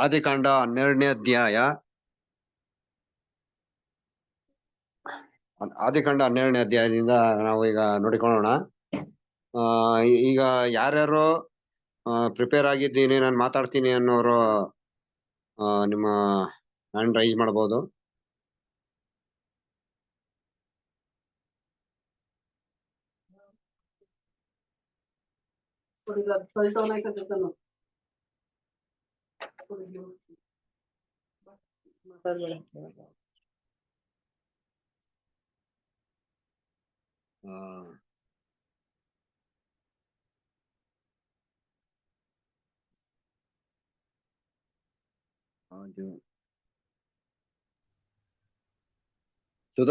ಆದಿಕಾಂಡ 12ನೇ ಅಧ್ಯಾಯ. ಆದಿಕಾಂಡ 12ನೇ ಅಧ್ಯಾಯದಿಂದ ನಾವು ಈಗ ನೋಡಿಕೊಳ್ಳೋಣ. ಈಗ ಯಾರ್ಯಾರು ಪ್ರಿಪೇರ್ ಆಗಿದ್ದೀನಿ ನಾನು ಮಾತಾಡ್ತೀನಿ ಅನ್ನೋರು ನಿಮ್ಮ ಹ್ಯಾಂಡ್ ರೈಸ್ ಮಾಡಬಹುದು. Sudha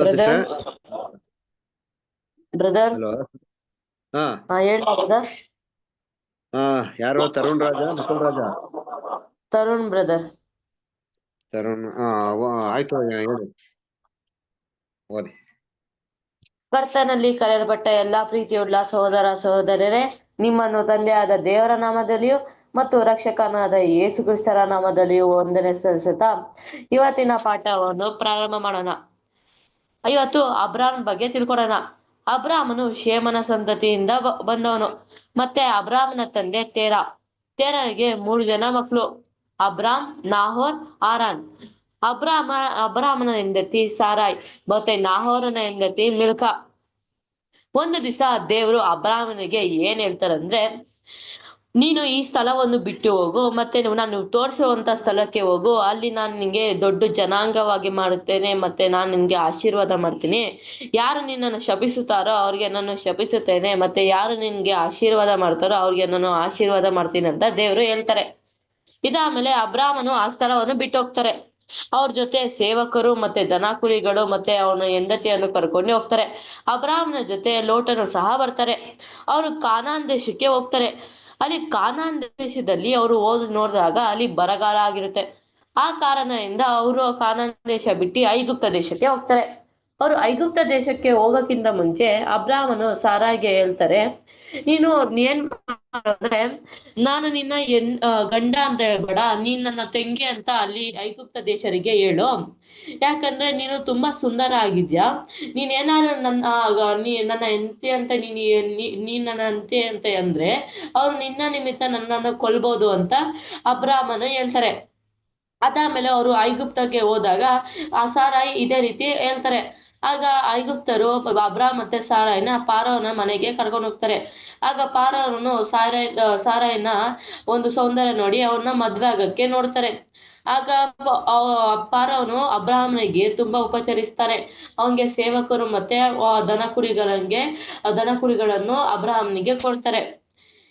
sister, brother. ಹಲೋ. ಹೇಳಿ ಬ್ರದರ್. ಯಾರು? ತರುಣ್ ರಾಜ, ನಕುಲ್ ರಾಜ? ತರುಣ್ ಬ್ರದರ್. ತರುಣ್. ಆಯ್ತು, ಹೇಳಿ, ಓದಿ. ಕರ್ತನಲ್ಲಿ ಕರೆಯಲ್ಪಟ್ಟ ಎಲ್ಲಾ ಪ್ರೀತಿಯುಳ್ಳ ಸಹೋದರ ಸಹೋದರರೇ, ನಿಮ್ಮನ್ನು ತಂದೆಯಾದ ದೇವರ ನಾಮದಲ್ಲಿಯೂ ಮತ್ತು ರಕ್ಷಕನಾದ ಯೇಸು ಕ್ರಿಸ್ತರ ನಾಮದಲ್ಲಿಯೂ ವಂದನೆ ಸಲ್ಲಿಸುತ್ತಾ ಇವತ್ತಿನ ಪಾಠವನ್ನು ಪ್ರಾರಂಭ ಮಾಡೋಣ. ಇವತ್ತು ಅಬ್ರಾಮ್ ಬಗ್ಗೆ ತಿಳ್ಕೊಳೋಣ. ಅಬ್ರಾಮನು ಶೇಮನ ಸಂತತಿಯಿಂದ ಬಂದವನು. ಮತ್ತೆ ಅಬ್ರಾಮನ ತಂದೆ ತೇರನಿಗೆ 3 ಜನ ಮಕ್ಕಳು, ಅಬ್ರಾಮ್, ನಾಹೋರ್, ಹಾರಾನ್. ಅಬ್ರಾಮನ ಹೆಂಡತಿ ಸಾರಾಯ್ ಮತ್ತೆ ನಾಹೋರನ ಹೆಂಡತಿ ಮಿಲ್ಕಾ. ಒಂದು ದಿವಸ ದೇವರು ಅಬ್ರಾಮನಿಗೆ ಏನ್ ಹೇಳ್ತಾರಂದ್ರೆ, ನೀನು ಈ ಸ್ಥಳವನ್ನು ಬಿಟ್ಟು ಹೋಗು, ಮತ್ತೆ ನಾನು ತೋರಿಸುವಂತ ಸ್ಥಳಕ್ಕೆ ಹೋಗು. ಅಲ್ಲಿ ನಾನು ನಿನ್ಗೆ ದೊಡ್ಡ ಜನಾಂಗವಾಗಿ ಮಾಡುತ್ತೇನೆ, ಮತ್ತೆ ನಾನು ನಿನ್ಗೆ ಆಶೀರ್ವಾದ ಮಾಡ್ತೀನಿ. ಯಾರು ನಿನ್ನನ್ನು ಶಪಿಸುತ್ತಾರೋ ಅವ್ರಿಗೆ ನಾನು ಶಪಿಸುತ್ತೇನೆ, ಮತ್ತೆ ಯಾರು ನಿನ್ಗೆ ಆಶೀರ್ವಾದ ಮಾಡ್ತಾರೋ ಅವ್ರಿಗೆ ನಾನು ಆಶೀರ್ವಾದ ಮಾಡ್ತೀನಿ ಅಂತ ದೇವರು ಹೇಳ್ತಾರೆ. ಇದಾದ್ಮೇಲೆ ಅಬ್ರಾಮನು ಆ ಸ್ಥಳವನ್ನು ಬಿಟ್ಟು ಹೋಗ್ತಾರೆ. ಅವ್ರ ಜೊತೆ ಸೇವಕರು ಮತ್ತೆ ದನ ಕುರಿಗಳು ಮತ್ತೆ ಅವನ ಹೆಂಡತಿಯನ್ನು ಕರ್ಕೊಂಡು ಹೋಗ್ತಾರೆ. ಅಬ್ರಾಮನ ಜೊತೆ ಲೋಟನು ಸಹ ಬರ್ತಾರೆ. ಅವರು ಕಾನಾನ್ ದೇಶಕ್ಕೆ ಹೋಗ್ತಾರೆ. ಅಲ್ಲಿ ಕಾನಾನ್ ದೇಶದಲ್ಲಿ ಅವರು ನೋಡಿದಾಗ ಅಲ್ಲಿ ಬರಗಾಲ ಆಗಿರುತ್ತೆ. ಆ ಕಾರಣದಿಂದ ಅವರು ಕಾನಾನ್ ದೇಶ ಬಿಟ್ಟು ಐಗುಪ್ತ ದೇಶಕ್ಕೆ ಹೋಗ್ತಾರೆ. ಅವರು ಐಗುಪ್ತ ದೇಶಕ್ಕೆ ಹೋಗೋಕ್ಕಿಂತ ಮುಂಚೆ ಅಬ್ರಾಮನು ಸಾರಾಗೆ ಹೇಳ್ತಾರೆ, ನೀನು ಏನ್ ಅಂದ್ರೆ, ನಾನು ನಿನ್ನ ಗಂಡ ಅಂತ ಹೇಳ್ಬೇಡ, ನೀನ್ ನನ್ನ ತಂಗಿ ಅಂತ ಅಲ್ಲಿ ಐಗುಪ್ತ ದೇಶರಿಗೆ ಹೇಳು. ಯಾಕಂದ್ರೆ ನೀನು ತುಂಬಾ ಸುಂದರ ಆಗಿದ್ಯಾ. ನೀನೇನಾದ್ರು ನನ್ನ ಹೆಂಡತಿ ಅಂತ ನೀನ್ ನನ್ನ ಹೆಂಡತಿ ಅಂತ ಅಂದ್ರೆ ಅವ್ರು ನಿನ್ನ ನಿಮಿತ್ತ ನನ್ನನ್ನು ಕೊಲ್ಬೋದು ಅಂತ ಅಬ್ರಾಮನು ಹೇಳ್ತಾರೆ. ಅದಾದ್ಮೇಲೆ ಅವರು ಐಗುಪ್ತಕ್ಕೆ ಹೋದಾಗ ಆ ಸಾರಾಯಿ ಇದೇ ರೀತಿ ಹೇಳ್ತಾರೆ. ಆಗ ಐಗುಪ್ತರು ಅಬ್ರಾಮ್ ಮತ್ತೆ ಸಾರಾಯಿನ ಪಾರೋನ ಮನೆಗೆ ಕರ್ಕೊಂಡು ಹೋಗ್ತಾರೆ. ಆಗ ಪಾರೋನು ಸಾರಾಯಿನ ಒಂದು ಸೌಂದರ್ಯ ನೋಡಿ ಅವ್ರನ್ನ ಮದ್ವೆ ಆಗಕ್ಕೆ ನೋಡ್ತಾರೆ. ಆಗ ಪಾರೋನು ಅಬ್ರಾಹ್ಮನಿಗೆ ತುಂಬಾ ಉಪಚರಿಸ್ತಾನೆ. ಅವನಿಗೆ ಸೇವಕರು ಮತ್ತೆ ದನ ಕುರಿಗಳನ್ನು ಅಬ್ರಾಹ್ಮನಿಗೆ ಕೊಡ್ತಾರೆ.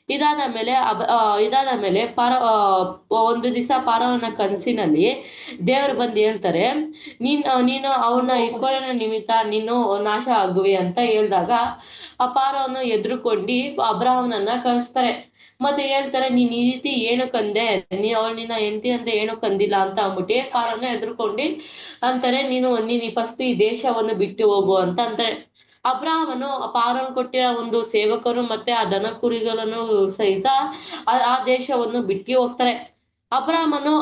ಇದಾದ ಮೇಲೆ ಒಂದು ದಿವಸ ಪಾರವನ ಕನಸಿನಲ್ಲಿ ದೇವರು ಬಂದು ಹೇಳ್ತಾರೆ, ನೀನು ಅವನ ಇಟ್ಕೊಳ್ಳೋ ನಿಮಿತ್ತ ನೀನು ನಾಶ ಆಗುವೆ ಅಂತ ಹೇಳಿದಾಗ ಆ ಪಾರವನು ಎದುರುಕೊಂಡು ಅಬ್ರಾಹ್ಮನನ್ನ ಕಳಿಸ್ತಾರೆ. ಮತ್ತೆ ಹೇಳ್ತಾರೆ, ನೀನ್ ಈ ರೀತಿ ಏನು ಕಂದೆ, ನಿನ್ನ ಹೆಂಡತಿ ಅಂತ ಏನು ಕಂದಿಲ್ಲ ಅಂತ ಅಂದ್ಬಿಟ್ಟು ಪಾರವನ್ನ ಎದುರುಕೊಂಡು ಅಂತಾರೆ, ನೀನು ಫಸ್ಟ್ ಈ ದೇಶವನ್ನು ಬಿಟ್ಟು ಹೋಗು ಅಂತ ಅಂತಾರೆ. ಅಬ್ರಾಹ್ಮನು ಪಾರೋನ್ ಕೊಟ್ಟಿರೋ ಒಂದು ಸೇವಕರು ಮತ್ತೆ ಆ ದನ ಕುರಿಗಳನ್ನು ಸಹಿತ ಆ ದೇಶವನ್ನು ಬಿಟ್ಟು ಹೋಗ್ತಾರೆ. ಅಬ್ರಾಹ್ಮನು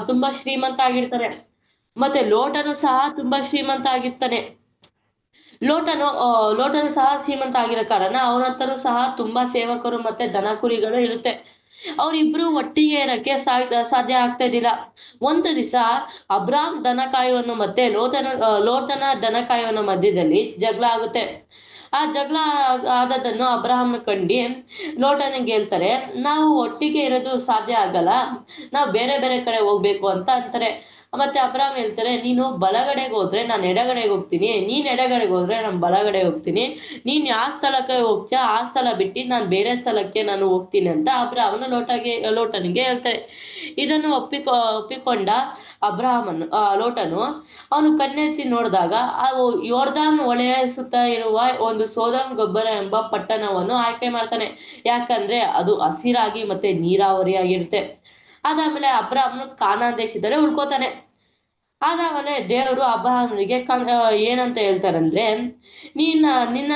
ತುಂಬಾ ಶ್ರೀಮಂತ ಆಗಿರ್ತಾರೆ. ಮತ್ತೆ ಲೋಟನು ಸಹ ತುಂಬಾ ಶ್ರೀಮಂತ ಆಗಿರ್ತಾನೆ. ಲೋಟನು ಸಹ ಶ್ರೀಮಂತ ಆಗಿರೋ ಕಾರಣ ಅವನ ಹತ್ರನೂ ಸಹ ತುಂಬಾ ಸೇವಕರು ಮತ್ತೆ ದನ ಕುರಿಗಳು ಇರುತ್ತೆ. ಅವರಿಬ್ರು ಒಟ್ಟಿಗೆ ಇರಕ್ಕೆ ಸಾಧ್ಯ ಆಗ್ತಾ ಇದ್ದಿಲ್ಲ. ಒಂದು ದಿವಸ ಅಬ್ರಾಮ್ ದನ ಕಾಯುವನು ಮತ್ತೆ ಲೋಟನ ದನ ಕಾಯುವನ ಮಧ್ಯದಲ್ಲಿ ಜಗಳ ಆಗುತ್ತೆ. ಆ ಜಗಳ ಆದದನ್ನು ಅಬ್ರಾಹ್ಮನ ಕಂಡು ಲೋಟನಿಗೆ ಹೇಳ್ತಾರೆ, ನಾವು ಒಟ್ಟಿಗೆ ಇರೋದು ಸಾಧ್ಯ ಆಗಲ್ಲ, ನಾವು ಬೇರೆ ಬೇರೆ ಕಡೆ ಹೋಗ್ಬೇಕು ಅಂತ ಅಂತಾರೆ. ಮತ್ತೆ ಅಬ್ರಾಹ್ಮ ಹೇಳ್ತಾರೆ, ನೀನು ಬಲಗಡೆಗೆ ಹೋದ್ರೆ ನಾನು ಎಡಗಡೆಗೆ ಹೋಗ್ತೀನಿ, ನೀನ್ ಎಡಗಡೆಗೆ ಹೋದ್ರೆ ನಾನು ಬಲಗಡೆ ಹೋಗ್ತೀನಿ, ನೀನ್ ಯಾವ ಸ್ಥಳಕ್ಕೆ ಹೋಗ್ತೀಯ ಆ ಸ್ಥಳ ಬಿಟ್ಟು ನಾನು ಬೇರೆ ಸ್ಥಳಕ್ಕೆ ನಾನು ಹೋಗ್ತೀನಿ ಅಂತ ಅಬ್ರಾಹ್ಮನ ಲೋಟನಿಗೆ ಹೇಳ್ತಾರೆ. ಇದನ್ನು ಒಪ್ಪಿಕೊಂಡ ಲೋಟನು ಅವನು ಕಣ್ಣೆತ್ತಿ ನೋಡಿದಾಗ ಯೋರ್ದಾನ್ ಹೊಳೆಯ ಸುತ್ತ ಇರುವ ಒಂದು ಸೋದೋಮ್ ಗೊಬ್ಬರ ಎಂಬ ಪಟ್ಟಣವನ್ನು ಆಯ್ಕೆ ಮಾಡ್ತಾನೆ. ಯಾಕಂದ್ರೆ ಅದು ಹಸಿರಾಗಿ ಮತ್ತೆ ನೀರಾವರಿಯಾಗಿರುತ್ತೆ. ಅದಾದ್ಮೇಲೆ ಅಬ್ರಾಹ್ಮನು ಕಾನಾನ್ ದೇಶದಲ್ಲೇ ಉಳ್ಕೋತಾನೆ. ಆದಾಗಲೇ ದೇವರು ಅಬ್ರಹಾಮನಿಗೆ ಏನಂತ ಹೇಳ್ತಾರಂದ್ರೆ, ನಿನ್ನ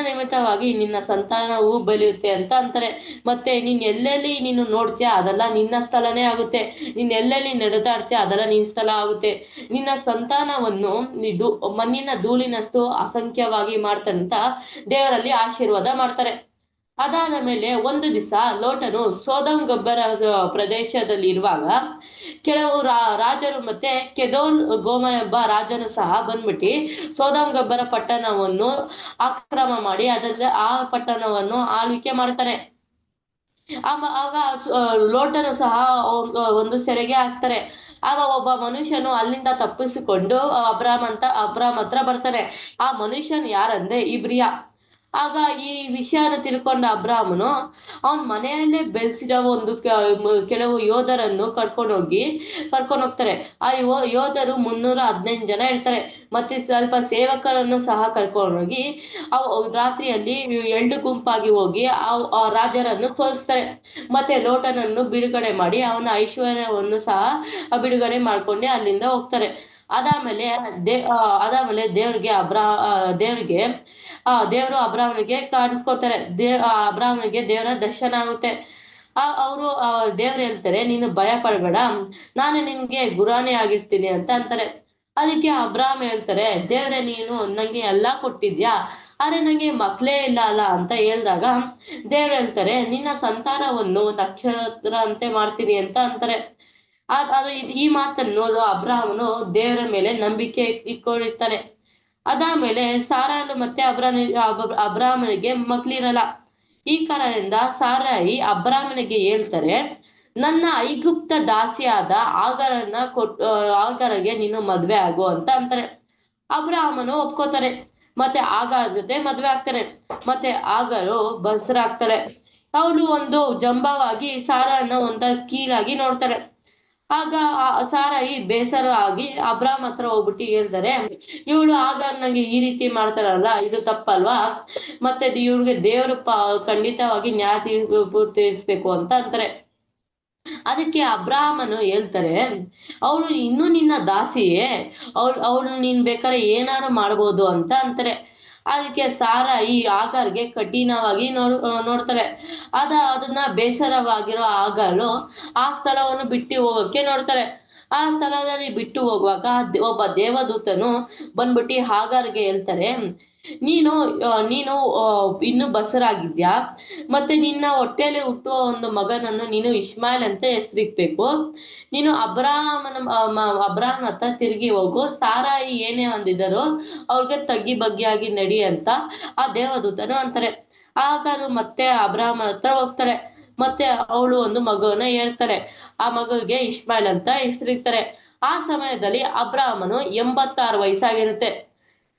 ನಿಮಿತ್ತವಾಗಿ ನಿನ್ನ ಸಂತಾನವು ಬೆಳೆಯುತ್ತೆ ಅಂತ ಅಂತಾರೆ. ಮತ್ತೆ ನೀನ್ ಎಲ್ಲೆಲ್ಲಿ ನೀನು ನೋಡ್ತೀಯ ಅದೆಲ್ಲ ನಿನ್ನ ಸ್ಥಳನೇ ಆಗುತ್ತೆ. ನೀನ್ ಎಲ್ಲೆಲ್ಲಿ ನಡೆದಾಡ್ತೀಯ ಅದೆಲ್ಲ ನಿನ್ನ ಸ್ಥಳ ಆಗುತ್ತೆ. ನಿನ್ನ ಸಂತಾನವನ್ನು ಇದು ಮಣ್ಣಿನ ಧೂಳಿನಷ್ಟು ಅಸಂಖ್ಯವಾಗಿ ಮಾಡ್ತಾನಂತ ದೇವರಲ್ಲಿ ಆಶೀರ್ವಾದ ಮಾಡ್ತಾರೆ. ಅದಾದ ಮೇಲೆ ಒಂದು ದಿವಸ ಲೋಟನು ಸೋದಮ್ ಗೊಬ್ಬರ ಪ್ರದೇಶದಲ್ಲಿ ಇರುವಾಗ ಕೆಲವು ರಾಜರು ಮತ್ತೆ ಕೆದೋರ್ ಗೋಮ ಎಂಬ ರಾಜನು ಸಹ ಬಂದ್ಬಿಟ್ಟು ಸೋದಮ್ ಗೊಬ್ಬರ ಪಟ್ಟಣವನ್ನು ಆಕ್ರಮ ಮಾಡಿ ಅದರಿಂದ ಆ ಪಟ್ಟಣವನ್ನು ಆಳ್ವಿಕೆ ಮಾಡ್ತಾರೆ. ಆಗ ಲೋಟನು ಸಹ ಒಂದು ಸೆರೆಗೆ ಹಾಕ್ತಾರೆ. ಆಗ ಒಬ್ಬ ಮನುಷ್ಯನು ಅಲ್ಲಿಂದ ತಪ್ಪಿಸಿಕೊಂಡು ಅಬ್ರಾಮ್ ಹತ್ರ ಬರ್ತಾನೆ. ಆ ಮನುಷ್ಯನ್ ಯಾರಂದ್ರೆ ಇಬ್ರಿಯ. ಆಗ ಈ ವಿಷಯನ ತಿಳ್ಕೊಂಡ ಅಬ್ರಾಮನು ಅವನ್ ಮನೆಯಲ್ಲೇ ಬೆಳೆಸಿದ ಒಂದು ಕೆಲವು ಯೋಧರನ್ನು ಕರ್ಕೊಂಡು ಹೋಗ್ತಾರೆ. ಆ ಯೋಧರು 315 ಜನ ಇರ್ತಾರೆ. ಮತ್ತೆ ಸ್ವಲ್ಪ ಸೇವಕರನ್ನು ಸಹ ಕರ್ಕೊಂಡೋಗಿ ರಾತ್ರಿಯಲ್ಲಿ 2 ಗುಂಪಾಗಿ ಹೋಗಿ ಆ ರಾಜರನ್ನು ಸೋಲಿಸ್ತಾರೆ. ಮತ್ತೆ ಲೋಟನನ್ನು ಬಿಡುಗಡೆ ಮಾಡಿ ಅವನ ಐಶ್ವರ್ಯವನ್ನು ಸಹ ಬಿಡುಗಡೆ ಮಾಡ್ಕೊಂಡು ಅಲ್ಲಿಂದ ಹೋಗ್ತಾರೆ. ಅದಾದ್ಮೇಲೆ ದೇವರು ಅಬ್ರಾಹ್ಮನಿಗೆ ಕಾಣಿಸ್ಕೋತಾರೆ. ಅಬ್ರಾಹ್ಮನಿಗೆ ದೇವರ ದರ್ಶನ ಆಗುತ್ತೆ. ಅವರು ದೇವ್ರು ಹೇಳ್ತಾರೆ, ನೀನು ಭಯ ಪಡಬೇಡ, ನಾನು ನಿನ್ಗೆ ಗುರಾಣಿ ಆಗಿರ್ತೀನಿ ಅಂತ ಅಂತಾರೆ. ಅದಕ್ಕೆ ಅಬ್ರಾಹ್ಮ ಹೇಳ್ತಾರೆ, ದೇವ್ರೆ ನೀನು ನಂಗೆ ಎಲ್ಲಾ ಕೊಟ್ಟಿದ್ಯಾ, ಆದ್ರೆ ನಂಗೆ ಮಕ್ಳೇ ಇಲ್ಲ ಅಲ್ಲ ಅಂತ ಹೇಳ್ದಾಗ ದೇವ್ರು ಹೇಳ್ತಾರೆ, ನಿನ್ನ ಸಂತಾನವನ್ನು ನಕ್ಷತ್ರ ಅಂತೆ ಮಾಡ್ತೀನಿ ಅಂತ ಅಂತಾರೆ. ಅದು ಈ ಮಾತನ್ನು ಅಬ್ರಾಹ್ಮನು ದೇವರ ಮೇಲೆ ನಂಬಿಕೆ ಇಟ್ಕೊಂಡಿರ್ತಾನೆ. ಅದಾದ್ಮೇಲೆ ಸಾರಾಳು ಮತ್ತೆ ಅಬ್ರಾಹ್ಮನಿಗೆ ಮಕ್ಳಿರಲ್ಲ. ಈ ಕಾರಣದಿಂದ ಸಾರಾಯಿ ಅಬ್ರಾಹ್ಮನಿಗೆ ಹೇಳ್ತಾರೆ, ನನ್ನ ಐಗುಪ್ತ ದಾಸಿಯಾದ ಆಗರಗೆ ನೀನು ಮದ್ವೆ ಆಗು ಅಂತ ಅಂತಾರೆ. ಅಬ್ರಾಹ್ಮನು ಒಪ್ಕೋತಾರೆ. ಮತ್ತೆ ಆಗಾರ ಜೊತೆ ಮದ್ವೆ ಆಗ್ತಾರೆ. ಮತ್ತೆ ಆಗರು ಬಸರಾಗ್ತಾರೆ. ಅವಳು ಒಂದು ಜಂಬವಾಗಿ ಸಾರನ್ನ ಒಂದ ಕೀಲಾಗಿ ನೋಡ್ತಾರೆ. ಆಗ ಸಾರಾಯಿ ಬೇಸರ ಆಗಿ ಅಬ್ರಾಮ್ ಹತ್ರ ಹೋಗ್ಬಿಟ್ಟು ಹೇಳ್ತಾರೆ, ಇವಳು ನಂಗೆ ಈ ರೀತಿ ಮಾಡ್ತಾರಲ್ಲ, ಇದು ತಪ್ಪಲ್ವಾ? ಮತ್ತೆ ಇವ್ಳಿಗೆ ದೇವರು ಖಂಡಿತವಾಗಿ ನ್ಯಾಯ ತೀರಿಸ್ಬೇಕು ಅಂತ ಅಂತಾರೆ. ಅದಕ್ಕೆ ಅಬ್ರಾಹ್ಮನು ಹೇಳ್ತಾರೆ, ಅವಳು ಇನ್ನೂ ನಿನ್ನ ದಾಸಿಯೇ, ಅವಳು ನೀನ್ ಬೇಕಾದ್ರೆ ಏನಾರು ಮಾಡ್ಬೋದು ಅಂತ ಅಂತಾರೆ. ಅದಕ್ಕೆ ಸಾರಾಯಿ ಆಗಾರ್ಗೆ ಕಠಿಣವಾಗಿ ನೋಡ್ತಾರೆ. ಅದನ್ನ ಬೇಸರವಾಗಿರೋ ಆಗಲು ಆ ಸ್ಥಳವನ್ನು ಬಿಟ್ಟು ಹೋಗೋಕೆ ನೋಡ್ತಾರೆ. ಆ ಸ್ಥಳದಲ್ಲಿ ಬಿಟ್ಟು ಹೋಗುವಾಗ ಒಬ್ಬ ದೇವದೂತನು ಬಂದ್ಬಿಟ್ಟು ಹಾಗಾರ್ಗೆ ಹೇಳ್ತಾರೆ, ನೀನು ಇನ್ನು ಬಸರಾಗಿದ್ಯಾ, ಮತ್ತೆ ನಿನ್ನ ಹೊಟ್ಟೆಯಲ್ಲಿ ಹುಟ್ಟುವ ಒಂದು ಮಗನನ್ನು ನೀನು ಇಸ್ಮಾಯಿಲ್ ಅಂತ ಹೆಸರಿಕ್ಬೇಕು. ನೀನು ಅಬ್ರಾಹ್ಮನ ಹತ್ರ ತಿರುಗಿ ಹೋಗು, ಸಾರಾಯಿ ಏನೇ ಅಂದಿದ್ದಾರೋ ಅವ್ರಿಗೆ ತಗ್ಗಿ ಬಗ್ಗಿಯಾಗಿ ನಡಿ ಅಂತ ಆ ದೇವದೂತನು ಅಂತಾರೆ. ಆಗರು ಮತ್ತೆ ಅಬ್ರಾಹ್ಮನ ಹತ್ರ ಹೋಗ್ತಾರೆ. ಮತ್ತೆ ಅವಳು ಒಂದು ಮಗುವನ್ನ ಹೇಳ್ತಾರೆ. ಆ ಮಗುವಿಗೆ ಇಸ್ಮಾಯಿಲ್ ಅಂತ ಹೆಸರಿಡ್ತಾರೆ. ಆ ಸಮಯದಲ್ಲಿ ಅಬ್ರಾಹ್ಮನು 86 ವಯಸ್ಸಾಗಿರುತ್ತೆ.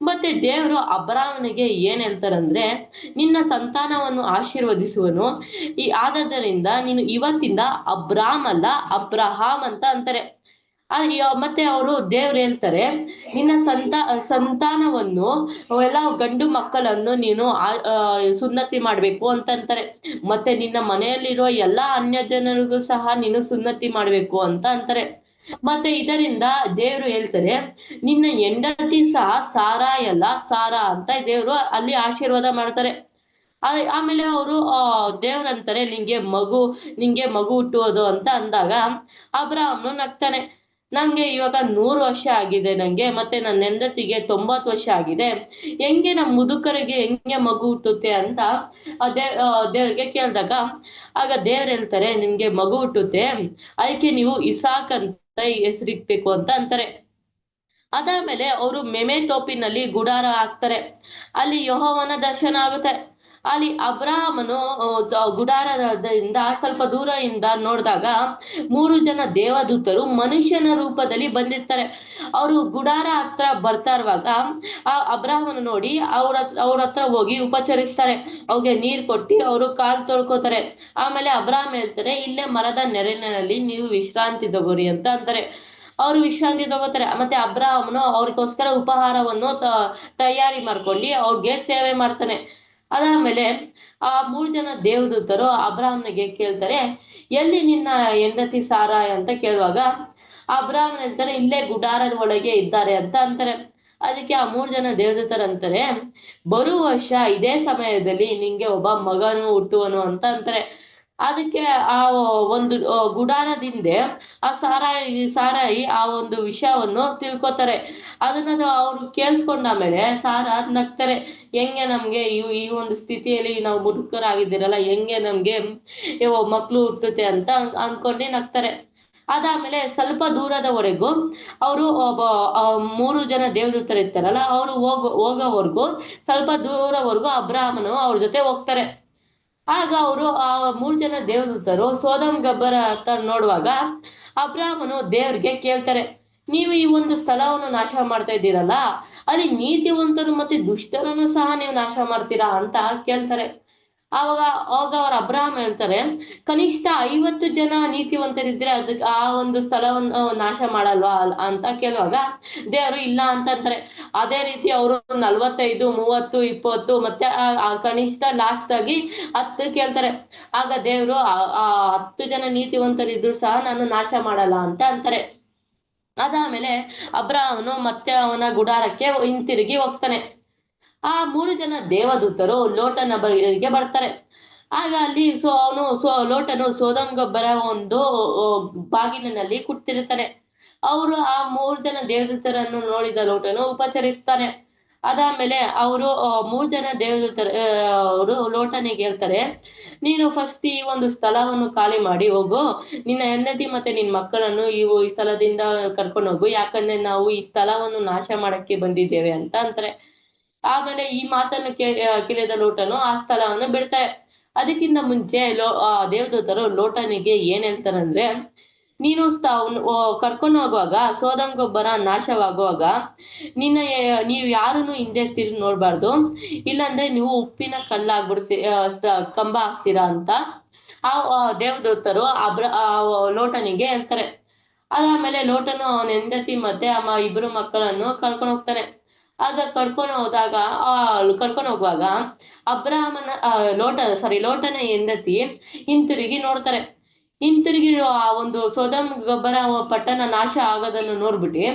ಮತ್ತೆ ದೇವರು ಅಬ್ರಾಹ್ಮನಿಗೆ ಏನ್ ಹೇಳ್ತಾರಂದ್ರೆ, ನಿನ್ನ ಸಂತಾನವನ್ನು ಆಶೀರ್ವದಿಸುವನು, ಆದದ್ದರಿಂದ ನೀನು ಇವತ್ತಿಂದ ಅಬ್ರಾಮ್ ಅಲ್ಲ ಅಬ್ರಹಾಮ್ ಅಂತ ಅಂತಾರೆ. ಮತ್ತೆ ಅವರು ದೇವ್ರು ಹೇಳ್ತಾರೆ, ನಿನ್ನ ಸಂತಾನವನ್ನು ಎಲ್ಲ ಗಂಡು ಮಕ್ಕಳನ್ನು ನೀನು ಸುನ್ನತಿ ಮಾಡ್ಬೇಕು ಅಂತಂತಾರೆ. ಮತ್ತೆ ನಿನ್ನ ಮನೆಯಲ್ಲಿರುವ ಎಲ್ಲಾ ಅನ್ಯ ಜನರಿಗೂ ಸಹ ನೀನು ಸುನ್ನತಿ ಮಾಡ್ಬೇಕು ಅಂತ ಅಂತಾರೆ. ಮತ್ತೆ ಇದರಿಂದ ದೇವ್ರು ಹೇಳ್ತಾರೆ, ನಿನ್ನ ಹೆಂಡತಿ ಸಹ ಸಾರಾಯ್ ಅಲ್ಲ ಸಾರಾ ಅಂತ ದೇವ್ರು ಅಲ್ಲಿ ಆಶೀರ್ವಾದ ಮಾಡ್ತಾರೆ. ಆಮೇಲೆ ಅವರು ದೇವ್ರಂತಾರೆ, ನಿಂಗೆ ಮಗು ಹುಟ್ಟುವುದು ಅಂತ ಅಂದಾಗ ಅಬ್ರಾಹ್ಮನು ನಗ್ತಾನೆ, ನಂಗೆ ಇವಾಗ 100 ವರ್ಷ ಆಗಿದೆ ನಂಗೆ, ಮತ್ತೆ ನನ್ನ ಹೆಂಡತಿಗೆ 90 ವರ್ಷ ಆಗಿದೆ, ಹೆಂಗೆ ನಮ್ಮ ಮುದುಕರಿಗೆ ಹೆಂಗೆ ಮಗು ಹುಟ್ಟುತ್ತೆ ಅಂತ ದೇವ್ರಿಗೆ ಕೇಳಿದಾಗ ಆಗ ದೇವ್ರು ಹೇಳ್ತಾರೆ, ನಿಮ್ಗೆ ಮಗು ಹುಟ್ಟುತ್ತೆ, ಅದಕ್ಕೆ ನೀವು ಇಸಾಕ್ ಅಂತ ಹೆಸರಿಡ್ಬೇಕು ಅಂತ ಅಂತಾರೆ. ಅದಾದ್ಮೇಲೆ ಅವರು ಮೆಮೆತೋಪಿನಲ್ಲಿ ಗುಡಾರ ಹಾಕ್ತಾರೆ. ಅಲ್ಲಿ ಯೆಹೋವನ ದರ್ಶನ ಆಗುತ್ತೆ. ಅಲ್ಲಿ ಅಬ್ರಾಹ್ಮನು ಗುಡಾರದಿಂದ ಸ್ವಲ್ಪ ದೂರದಿಂದ ನೋಡಿದಾಗ 3 ಜನ ದೇವದೂತರು ಮನುಷ್ಯನ ರೂಪದಲ್ಲಿ ಬಂದಿರ್ತಾರೆ. ಅವರು ಗುಡಾರ ಹತ್ರ ಬರ್ತಾ ಇರುವಾಗ ಆ ಅಬ್ರಾಹ್ಮನು ನೋಡಿ ಅವ್ರ ಹತ್ರ ಹೋಗಿ ಉಪಚರಿಸ್ತಾರೆ. ಅವ್ರಿಗೆ ನೀರ್ ಕೊಟ್ಟು ಅವರು ಕಾಲ್ ತೊಳ್ಕೊತಾರೆ. ಆಮೇಲೆ ಅಬ್ರಾಹ್ಮ ಹೇಳ್ತಾರೆ, ಇಲ್ಲೇ ಮರದ ನೆರಳಿನಲ್ಲಿ ನೀವು ವಿಶ್ರಾಂತಿ ತಗೋರಿ ಅಂತ ಅಂತಾರೆ. ಅವ್ರು ವಿಶ್ರಾಂತಿ ತಗೋತಾರೆ. ಮತ್ತೆ ಅಬ್ರಾಹ್ಮನು ಅವ್ರಿಗೋಸ್ಕರ ಉಪಹಾರವನ್ನು ತಯಾರಿ ಮಾಡ್ಕೊಂಡು ಅವ್ರಿಗೆ ಸೇವೆ ಮಾಡ್ತಾನೆ. ಅದಾದ್ಮೇಲೆ ಆ 3 ಜನ ದೇವದೂತರು ಅಬ್ರಾಹ್ಮನಿಗೆ ಕೇಳ್ತಾರೆ, ಎಲ್ಲಿ ನಿನ್ನ ಹೆಂಡತಿ ಸಾರಾಯ್ ಅಂತ ಕೇಳುವಾಗ ಅಬ್ರಾಹ್ಮನ್ ಹೇಳ್ತಾರೆ ಇಲ್ಲೇ ಗುಡಾರದ ಒಳಗೆ ಇದ್ದಾರೆ ಅಂತ ಅಂತಾರೆ. ಅದಕ್ಕೆ ಆ 3 ಜನ ದೇವದೂತರಂತಾರೆ ಬರುವ ವರ್ಷ ಇದೇ ಸಮಯದಲ್ಲಿ ನಿಂಗೆ ಒಬ್ಬ ಮಗನು ಹುಟ್ಟುವನು ಅಂತ ಅಂತಾರೆ. ಅದಕ್ಕೆ ಆ ಒಂದು ಗುಡಾರದಿಂದೆ ಆ ಸಾರಾಯಿ ಆ ಒಂದು ವಿಷಯವನ್ನು ತಿಳ್ಕೊತಾರೆ. ಅದನ್ನ ಅವ್ರು ಕೇಳಿಸ್ಕೊಂಡಾದ್ಮೇಲೆ ಸಾರಾ ನಗ್ತಾರೆ. ಹೆಂಗೆ ನಮ್ಗೆ ಈ ಒಂದು ಸ್ಥಿತಿಯಲ್ಲಿ ನಾವು ಮುದುಕರಾಗಿದ್ದೀರಲ್ಲ, ಹೆಂಗೆ ನಮ್ಗೆ ಮಕ್ಳು ಹುಟ್ಟುತ್ತೆ ಅಂತ ಅನ್ಕೊಂಡು ನಗ್ತಾರೆ. ಅದಾದ್ಮೇಲೆ ಸ್ವಲ್ಪ ದೂರದವರೆಗೂ ಅವರು 3 ಜನ ದೇವದೂತರು ಇರ್ತಾರಲ್ಲ, ಅವರು ಹೋಗೋವರೆಗೂ ಸ್ವಲ್ಪ ದೂರವರೆಗೂ ಅಬ್ರಾಹ್ಮನು ಅವ್ರ ಜೊತೆ ಹೋಗ್ತಾರೆ. ಆಗ ಅವರು ಆ 3 ಜನ ದೇವದೂತರು ಸೋದಮ್ ಗಬ್ಬರ ಹತ್ರ ನೋಡುವಾಗ ಅಬ್ರಾಹ್ಮನು ದೇವ್ರಿಗೆ ಕೇಳ್ತಾರೆ, ನೀವು ಈ ಒಂದು ಸ್ಥಳವನ್ನು ನಾಶ ಮಾಡ್ತಾ ಇದ್ದೀರಲ್ಲ, ಅಲ್ಲಿ ನೀತಿವಂತರು ಮತ್ತೆ ದುಷ್ಟರನ್ನು ಸಹ ನೀವು ನಾಶ ಮಾಡ್ತೀರಾ ಅಂತ ಕೇಳ್ತಾರೆ. ಆವಾಗ ಅವ್ರ ಅಬ್ರಾಹ್ಮ ಹೇಳ್ತಾರೆ, ಕನಿಷ್ಠ 50 ಜನ ನೀತಿವಂತರಿದ್ರೆ ಅದಕ್ಕೆ ಆ ಒಂದು ಸ್ಥಳವನ್ನು ನಾಶ ಮಾಡಲ್ವಾ ಅಂತ ಕೇಳುವಾಗ ದೇವರು ಇಲ್ಲ ಅಂತಂತಾರೆ. ಅದೇ ರೀತಿ ಅವರು 45, 30, 20 ಮತ್ತೆ ಕನಿಷ್ಠ ಲಾಸ್ಟ್ ಆಗಿ 10 ಕೇಳ್ತಾರೆ. ಆಗ ದೇವರು ಆ 10 ಜನ ನೀತಿವಂತರಿದ್ರು ಸಹ ನಾನು ನಾಶ ಮಾಡಲ್ಲ ಅಂತ ಅಂತಾರೆ. ಅದಾದ್ಮೇಲೆ ಅಬ್ರಾಹ್ಮನು ಮತ್ತೆ ಅವನ ಗುಡಾರಕ್ಕೆ ಹಿಂತಿರುಗಿ ಹೋಗ್ತಾನೆ. ಆ 3 ಜನ ದೇವದೂತರು ಲೋಟನ ಬಳಿಗೆ ಬರ್ತಾರೆ. ಆಗ ಅಲ್ಲಿ ಲೋಟನು ಸೋದಮ್ ಗೊಬ್ಬರ ಒಂದು ಬಾಗಿಲಿನಲ್ಲಿ ಕೂತಿರ್ತಾನೆ. ಅವರು ಆ 3 ಜನ ದೇವದೂತರನ್ನು ನೋಡಿದ ಲೋಟನು ಉಪಚರಿಸ್ತಾನೆ. ಅದಾದ್ಮೇಲೆ ಅವರು 3 ಜನ ದೇವದೂತರ ಅವರು ಲೋಟನಿಗೆ ಹೇಳ್ತಾರೆ, ನೀನು ಫಸ್ಟ್ ಈ ಒಂದು ಸ್ಥಳವನ್ನು ಖಾಲಿ ಮಾಡಿ ಹೋಗು, ನಿನ್ನ ಹೆಂಡತಿ ಮತ್ತೆ ನಿನ್ನ ಮಕ್ಕಳನ್ನು ಈ ಸ್ಥಳದಿಂದ ಕರ್ಕೊಂಡು ಹೋಗು, ಯಾಕಂದ್ರೆ ನಾವು ಈ ಸ್ಥಳವನ್ನು ನಾಶ ಮಾಡಕ್ಕೆ ಬಂದಿದ್ದೇವೆ ಅಂತ ಅಂತಾರೆ. ಆಮೇಲೆ ಈ ಮಾತನ್ನು ಕೇಳಿದ ಲೋಟನು ಆ ಸ್ಥಳವನ್ನು ಬಿಡ್ತಾರೆ. ಅದಕ್ಕಿಂತ ಮುಂಚೆ ದೇವದೂತರು ಲೋಟನಿಗೆ ಏನ್ ಹೇಳ್ತಾರಂದ್ರೆ, ನೀನು ಕರ್ಕೊಂಡು ಹೋಗುವಾಗ ಸೋದಮ್ ಗೊಬ್ಬರ ನಾಶವಾಗುವಾಗ ನೀವು ಯಾರನ್ನು ಹಿಂದೆ ತಿರುಗಿ ನೋಡ್ಬಾರ್ದು, ಇಲ್ಲಾಂದ್ರೆ ನೀವು ಉಪ್ಪಿನ ಕಂಬ ಆಗ್ತೀರಾ ಅಂತ ಆ ದೇವದೂತರು ಲೋಟನಿಗೆ ಹೇಳ್ತಾರೆ. ಅದಾದ್ಮೇಲೆ ಲೋಟನು ಅವನ ಹೆಂಡತಿ ಮತ್ತೆ ಇಬ್ರು ಮಕ್ಕಳನ್ನು ಕರ್ಕೊಂಡು ಹೋಗ್ತಾನೆ. ಆಗ ಕರ್ಕೊಂಡು ಹೋಗುವಾಗ ಅಬ್ರಾಹ್ಮನ ಲೋಟನ ಹೆಂಡತಿ ಹಿಂತಿರುಗಿ ನೋಡ್ತಾರೆ. ಹಿಂತಿರುಗಿ ಆ ಒಂದು ಸೊದೋಮ್ ಗೊಬ್ಬರ ಪಟ್ಟಣ ನಾಶ ಆಗೋದನ್ನು ನೋಡ್ಬಿಟ್ಟು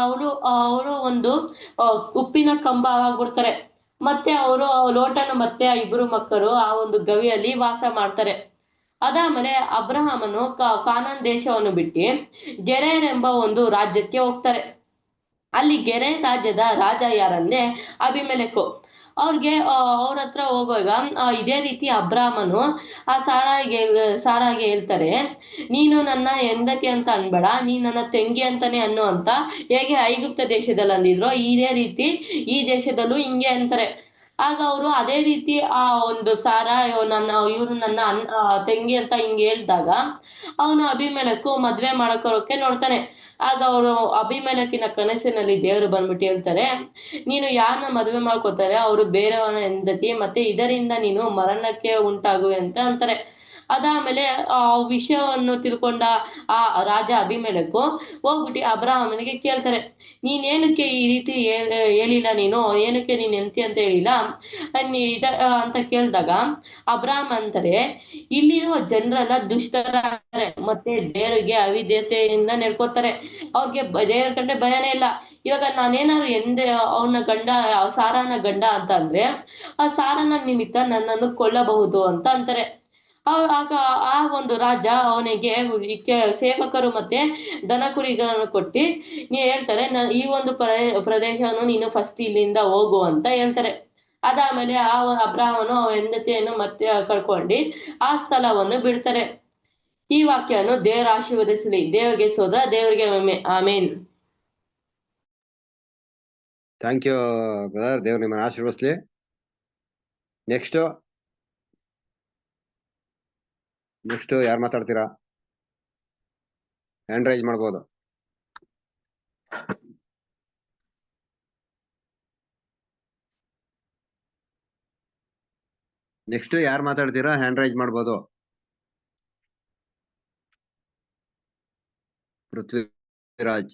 ಅವರು ಒಂದು ಉಪ್ಪಿನ ಕಂಬ ಆಗ್ಬಿಡ್ತಾರೆ. ಮತ್ತೆ ಅವರು ಲೋಟನ ಮತ್ತೆ ಇಬ್ರು ಮಕ್ಕಳು ಆ ಒಂದು ಗವಿಯಲ್ಲಿ ವಾಸ ಮಾಡ್ತಾರೆ. ಅದಾದ್ಮೇಲೆ ಅಬ್ರಹಾಮನು ಕಾನಾನ್ ದೇಶವನ್ನು ಬಿಟ್ಟು ಗೆರೇರ್ ಎಂಬ ಒಂದು ರಾಜ್ಯಕ್ಕೆ ಹೋಗ್ತಾರೆ. ಅಲ್ಲಿ ಗೆರೇರ್ ರಾಜ್ಯದ ರಾಜ ಯಾರಂದ್ರೆ ಅಬಿಮೆಲೆಕು. ಅವ್ರ ಹತ್ರ ಹೋಗುವಾಗ ಇದೇ ರೀತಿ ಅಬ್ರಾಹ್ಮನು ಆ ಸಾರಾಗೆ ಹೇಳ್ತಾರೆ, ನೀನು ನನ್ನ ಹೆಂಡತಿ ಅಂತ ಅನ್ಬೇಡ, ನೀನ್ ನನ್ನ ತಂಗಿ ಅಂತಾನೆ ಅನ್ನು ಅಂತ. ಹೇಗೆ ಐಗುಪ್ತ ದೇಶದಲ್ಲಿ ಅಂದಿದ್ರು ಇದೇ ರೀತಿ ಈ ದೇಶದಲ್ಲೂ ಹಿಂಗೆ ಅಂತಾರೆ. ಆಗ ಅವರು ಅದೇ ರೀತಿ ಆ ಒಂದು ಇವ್ರು ನನ್ನ ತಂಗಿ ಅಂತ ಹಿಂಗೆ ಹೇಳ್ದಾಗ ಅವನು ಅಭಿಮೆಲೆಕು ಮದ್ವೆ ಮಾಡ್ಕೊಳ್ಳೋಕೆ ನೋಡ್ತಾನೆ. ಆಗ ಅವರು ಅಭಿಮೆಲೆಕಿನ ಕನಸಿನಲ್ಲಿ ದೇವರು ಬಂದ್ಬಿಟ್ಟು ಹೇಳ್ತಾರೆ, ನೀನು ಯಾರನ್ನ ಮದುವೆ ಮಾಡ್ಕೋತಾರೆ ಅವರು ಬೇರೆಯವನ ಹೆಂಡತಿ, ಮತ್ತೆ ಇದರಿಂದ ನೀನು ಮರಣಕ್ಕೆ ಉಂಟಾಗುವೆ ಅಂತ ಅಂತಾರೆ. ಅದಾದ್ಮೇಲೆ ಆ ವಿಷಯವನ್ನು ತಿಳ್ಕೊಂಡ ಆ ರಾಜ ಅಭಿಮೆಲೆಕು ಹೋಗ್ಬಿಟ್ಟು ಅಬ್ರಾಹ್ಮನಿಗೆ ಕೇಳ್ತಾರೆ, ನೀನೇನಕ್ಕೆ ಈ ರೀತಿ ಹೇಳಿಲ್ಲ, ನೀನು ಏನಕ್ಕೆ ನೀನ್ ಹೆಂಡತಿ ಅಂತ ಹೇಳಿಲ್ಲ ಅಂತ ಕೇಳಿದಾಗ ಅಬ್ರಾಹ್ಮ ಅಂತಾರೆ, ಇಲ್ಲಿರುವ ಜನರೆಲ್ಲ ದುಷ್ಟರಾಗ್ತಾರೆ ಮತ್ತೆ ದೇವರಿಗೆ ಅವಿಧೇಯತೆಯಿಂದ ನಡ್ಕೋತಾರೆ, ಅವ್ರಿಗೆ ದೇವ್ರ ಕಂಡ್ರೆ ಭಯನೇ ಇಲ್ಲ. ಇವಾಗ ನಾನೇನಾದ್ರು ಅವನ ಗಂಡ ಸಾರಾನ ಗಂಡ ಅಂತ ಅಂದ್ರೆ ಆ ಸಾರನ ನಿಮಿತ್ತ ನನ್ನನ್ನು ಕೊಲ್ಲಬಹುದು ಅಂತ ಅಂತಾರೆ. ಆಗ ಆ ಒಂದು ರಾಜ ಅವನಿಗೆ ಸೇವಕರು ಮತ್ತೆ ದನ ಕುರಿಗಳನ್ನು ಕೊಟ್ಟು ಹೇಳ್ತಾರೆ, ಈ ಒಂದು ಪ್ರದೇಶವನ್ನು ನೀನು ಫಸ್ಟ್ ಇಲ್ಲಿಂದ ಹೋಗು ಅಂತ ಹೇಳ್ತಾರೆ. ಅದಾದ್ಮೇಲೆ ಆ ಅಬ್ರಾಹ್ಮನು ಹೆಂಡತಿಯನ್ನು ಮತ್ತೆ ಕರ್ಕೊಂಡು ಆ ಸ್ಥಳವನ್ನು ಬಿಡ್ತಾರೆ. ಈ ವಾಕ್ಯವನ್ನು ದೇವರ ಆಶೀರ್ವದಿಸಲಿ. ದೇವರಿಗೆ ಸ್ತೋತ್ರ, ದೇವರಿಗೆ ಮಹಿಮೆ. ಆಮೇನ್. ಥ್ಯಾಂಕ್ ಯು ಬ್ರದರ್, ದೇವ್ರು ನಿಮ್ಮನ್ನ ಆಶೀರ್ವದಿಸ್ಲಿ. ನೆಕ್ಸ್ಟ್ ಯಾರು ಮಾತಾಡ್ತೀರಾ? ಹ್ಯಾಂಡ್ ರೈಸ್ ಮಾಡ್ಬೋದು. ನೆಕ್ಸ್ಟ್ ಯಾರು ಮಾತಾಡ್ತೀರಾ ಹ್ಯಾಂಡ್ ರೈಸ್ ಮಾಡ್ಬೋದು. ಪೃಥ್ವಿರಾಜ್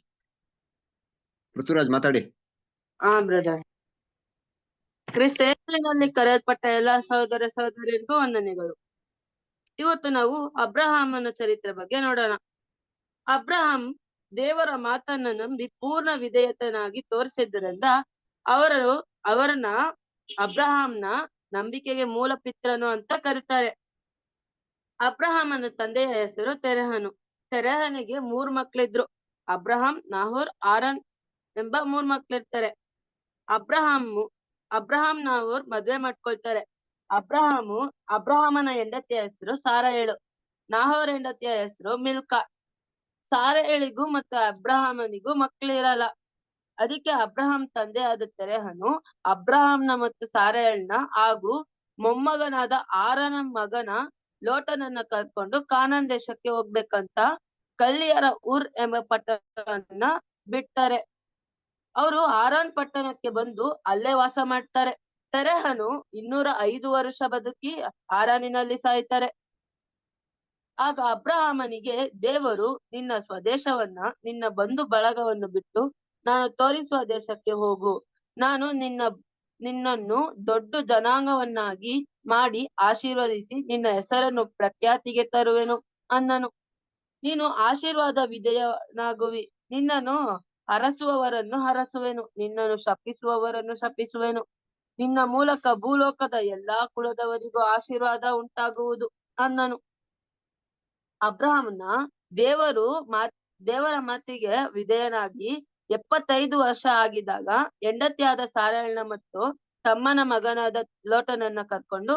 ಮಾತಾಡಿ. ಬ್ರದರ್. ಕ್ರಿಸ್ತನಲ್ಲಿ ಕರೆಯಲ್ಪಟ್ಟ ಎಲ್ಲಾ ಸಹೋದರ ಸಹೋದರಿಯರಿಗೂ ವಂದನೆಗಳು. ಇವತ್ತು ನಾವು ಅಬ್ರಹಾಮನ ಚರಿತ್ರೆ ಬಗ್ಗೆ ನೋಡೋಣ. ಅಬ್ರಹಾಂ ದೇವರ ಮಾತನ್ನ ನಂಬಿ ಪೂರ್ಣ ವಿಧೇಯತನಾಗಿ ತೋರಿಸಿದ್ರಿಂದ ಅವರನ್ನ ಅಬ್ರಹಾಂನ ನಂಬಿಕೆಗೆ ಮೂಲ ಪಿತ್ರನು ಅಂತ ಕರೀತಾರೆ. ಅಬ್ರಹಾಮನ ತಂದೆಯ ಹೆಸರು ತೆರಹನು. ತೆರಹನಿಗೆ 3 ಮಕ್ಳಿದ್ರು. ಅಬ್ರಹಾಂ, ನಾಹೋರ್, ಆರನ್ ಎಂಬ 3 ಮಕ್ಳಿರ್ತಾರೆ. ಅಬ್ರಹಾಂ ನಾಹೋರ್ ಮದ್ವೆ ಮಾಡ್ಕೊಳ್ತಾರೆ. ಅಬ್ರಹಾಮನ ಹೆಂಡತಿಯ ಹೆಸರು ಸಾರಯೇಳು. ನಾಹೋರ್ ಹೆಂಡತಿಯ ಹೆಸರು ಮಿಲ್ಕಾ. ಸಾರಯೇಳಿಗೂ ಮತ್ತು ಅಬ್ರಹಾಮನಿಗೂ ಮಕ್ಕಳಿರಲ್ಲ. ಅದಕ್ಕೆ ಅಬ್ರಹಾಂ ತಂದೆಯಾದ ತೆರಹನು ಅಬ್ರಹಾಂನ ಮತ್ತು ಸಾರಯೇಳನ ಹಾಗೂ ಮೊಮ್ಮಗನಾದ ಆರನ ಮಗನ ಲೋಟನನ್ನ ಕರ್ಕೊಂಡು ಕಾನಾನ್ ದೇಶಕ್ಕೆ ಹೋಗ್ಬೇಕಂತ ಕಳ್ಳಿಯರ ಊರ್ ಎಂಬ ಪಟ್ಟಣವನ್ನ ಬಿಡ್ತಾರೆ. ಅವರು ಆರಾನ್ ಪಟ್ಟಣಕ್ಕೆ ಬಂದು ಅಲ್ಲೇ ವಾಸ ಮಾಡ್ತಾರೆ. ತೆರಹನು 205 ವರ್ಷ ಬದುಕಿ ಆರಾನಿನಲ್ಲಿ ಸಾಯ್ತಾರೆ. ಆಗ ಅಬ್ರಹಾಮನಿಗೆ ದೇವರು, ನಿನ್ನ ಸ್ವದೇಶವನ್ನ, ನಿನ್ನ ಬಂಧು ಬಳಗವನ್ನು ಬಿಟ್ಟು ನಾನು ತೋರಿಸುವ ದೇಶಕ್ಕೆ ಹೋಗು. ನಾನು ನಿನ್ನನ್ನು ದೊಡ್ಡ ಜನಾಂಗವನ್ನಾಗಿ ಮಾಡಿ ಆಶೀರ್ವದಿಸಿ ನಿನ್ನ ಹೆಸರನ್ನು ಪ್ರಖ್ಯಾತಿಗೆ ತರುವೆನು ಅನ್ನನು. ನೀನು ಆಶೀರ್ವಾದ ವಿಧೇಯನಾಗುವಿ. ನಿನ್ನನ್ನು ಹರಸುವವರನ್ನು ಹರಸುವೆನು, ನಿನ್ನನ್ನು ಶಪಿಸುವವರನ್ನು ಶಪಿಸುವೆನು. ನಿನ್ನ ಮೂಲಕ ಭೂಲೋಕದ ಎಲ್ಲಾ ಕುಲದವರಿಗೂ ಆಶೀರ್ವಾದ ಉಂಟಾಗುವುದು ಅನ್ನನು. ಅಬ್ರಹಾಮನ ದೇವರ ಮಾತಿಗೆ ವಿಧೇಯನಾಗಿ 75 ವರ್ಷ ಆಗಿದಾಗ ಹೆಂಡತಿಯಾದ ಸಾರಯಳನ್ನ ಮತ್ತು ತಮ್ಮನ ಮಗನಾದ ಲೋಟನನ್ನ ಕರ್ಕೊಂಡು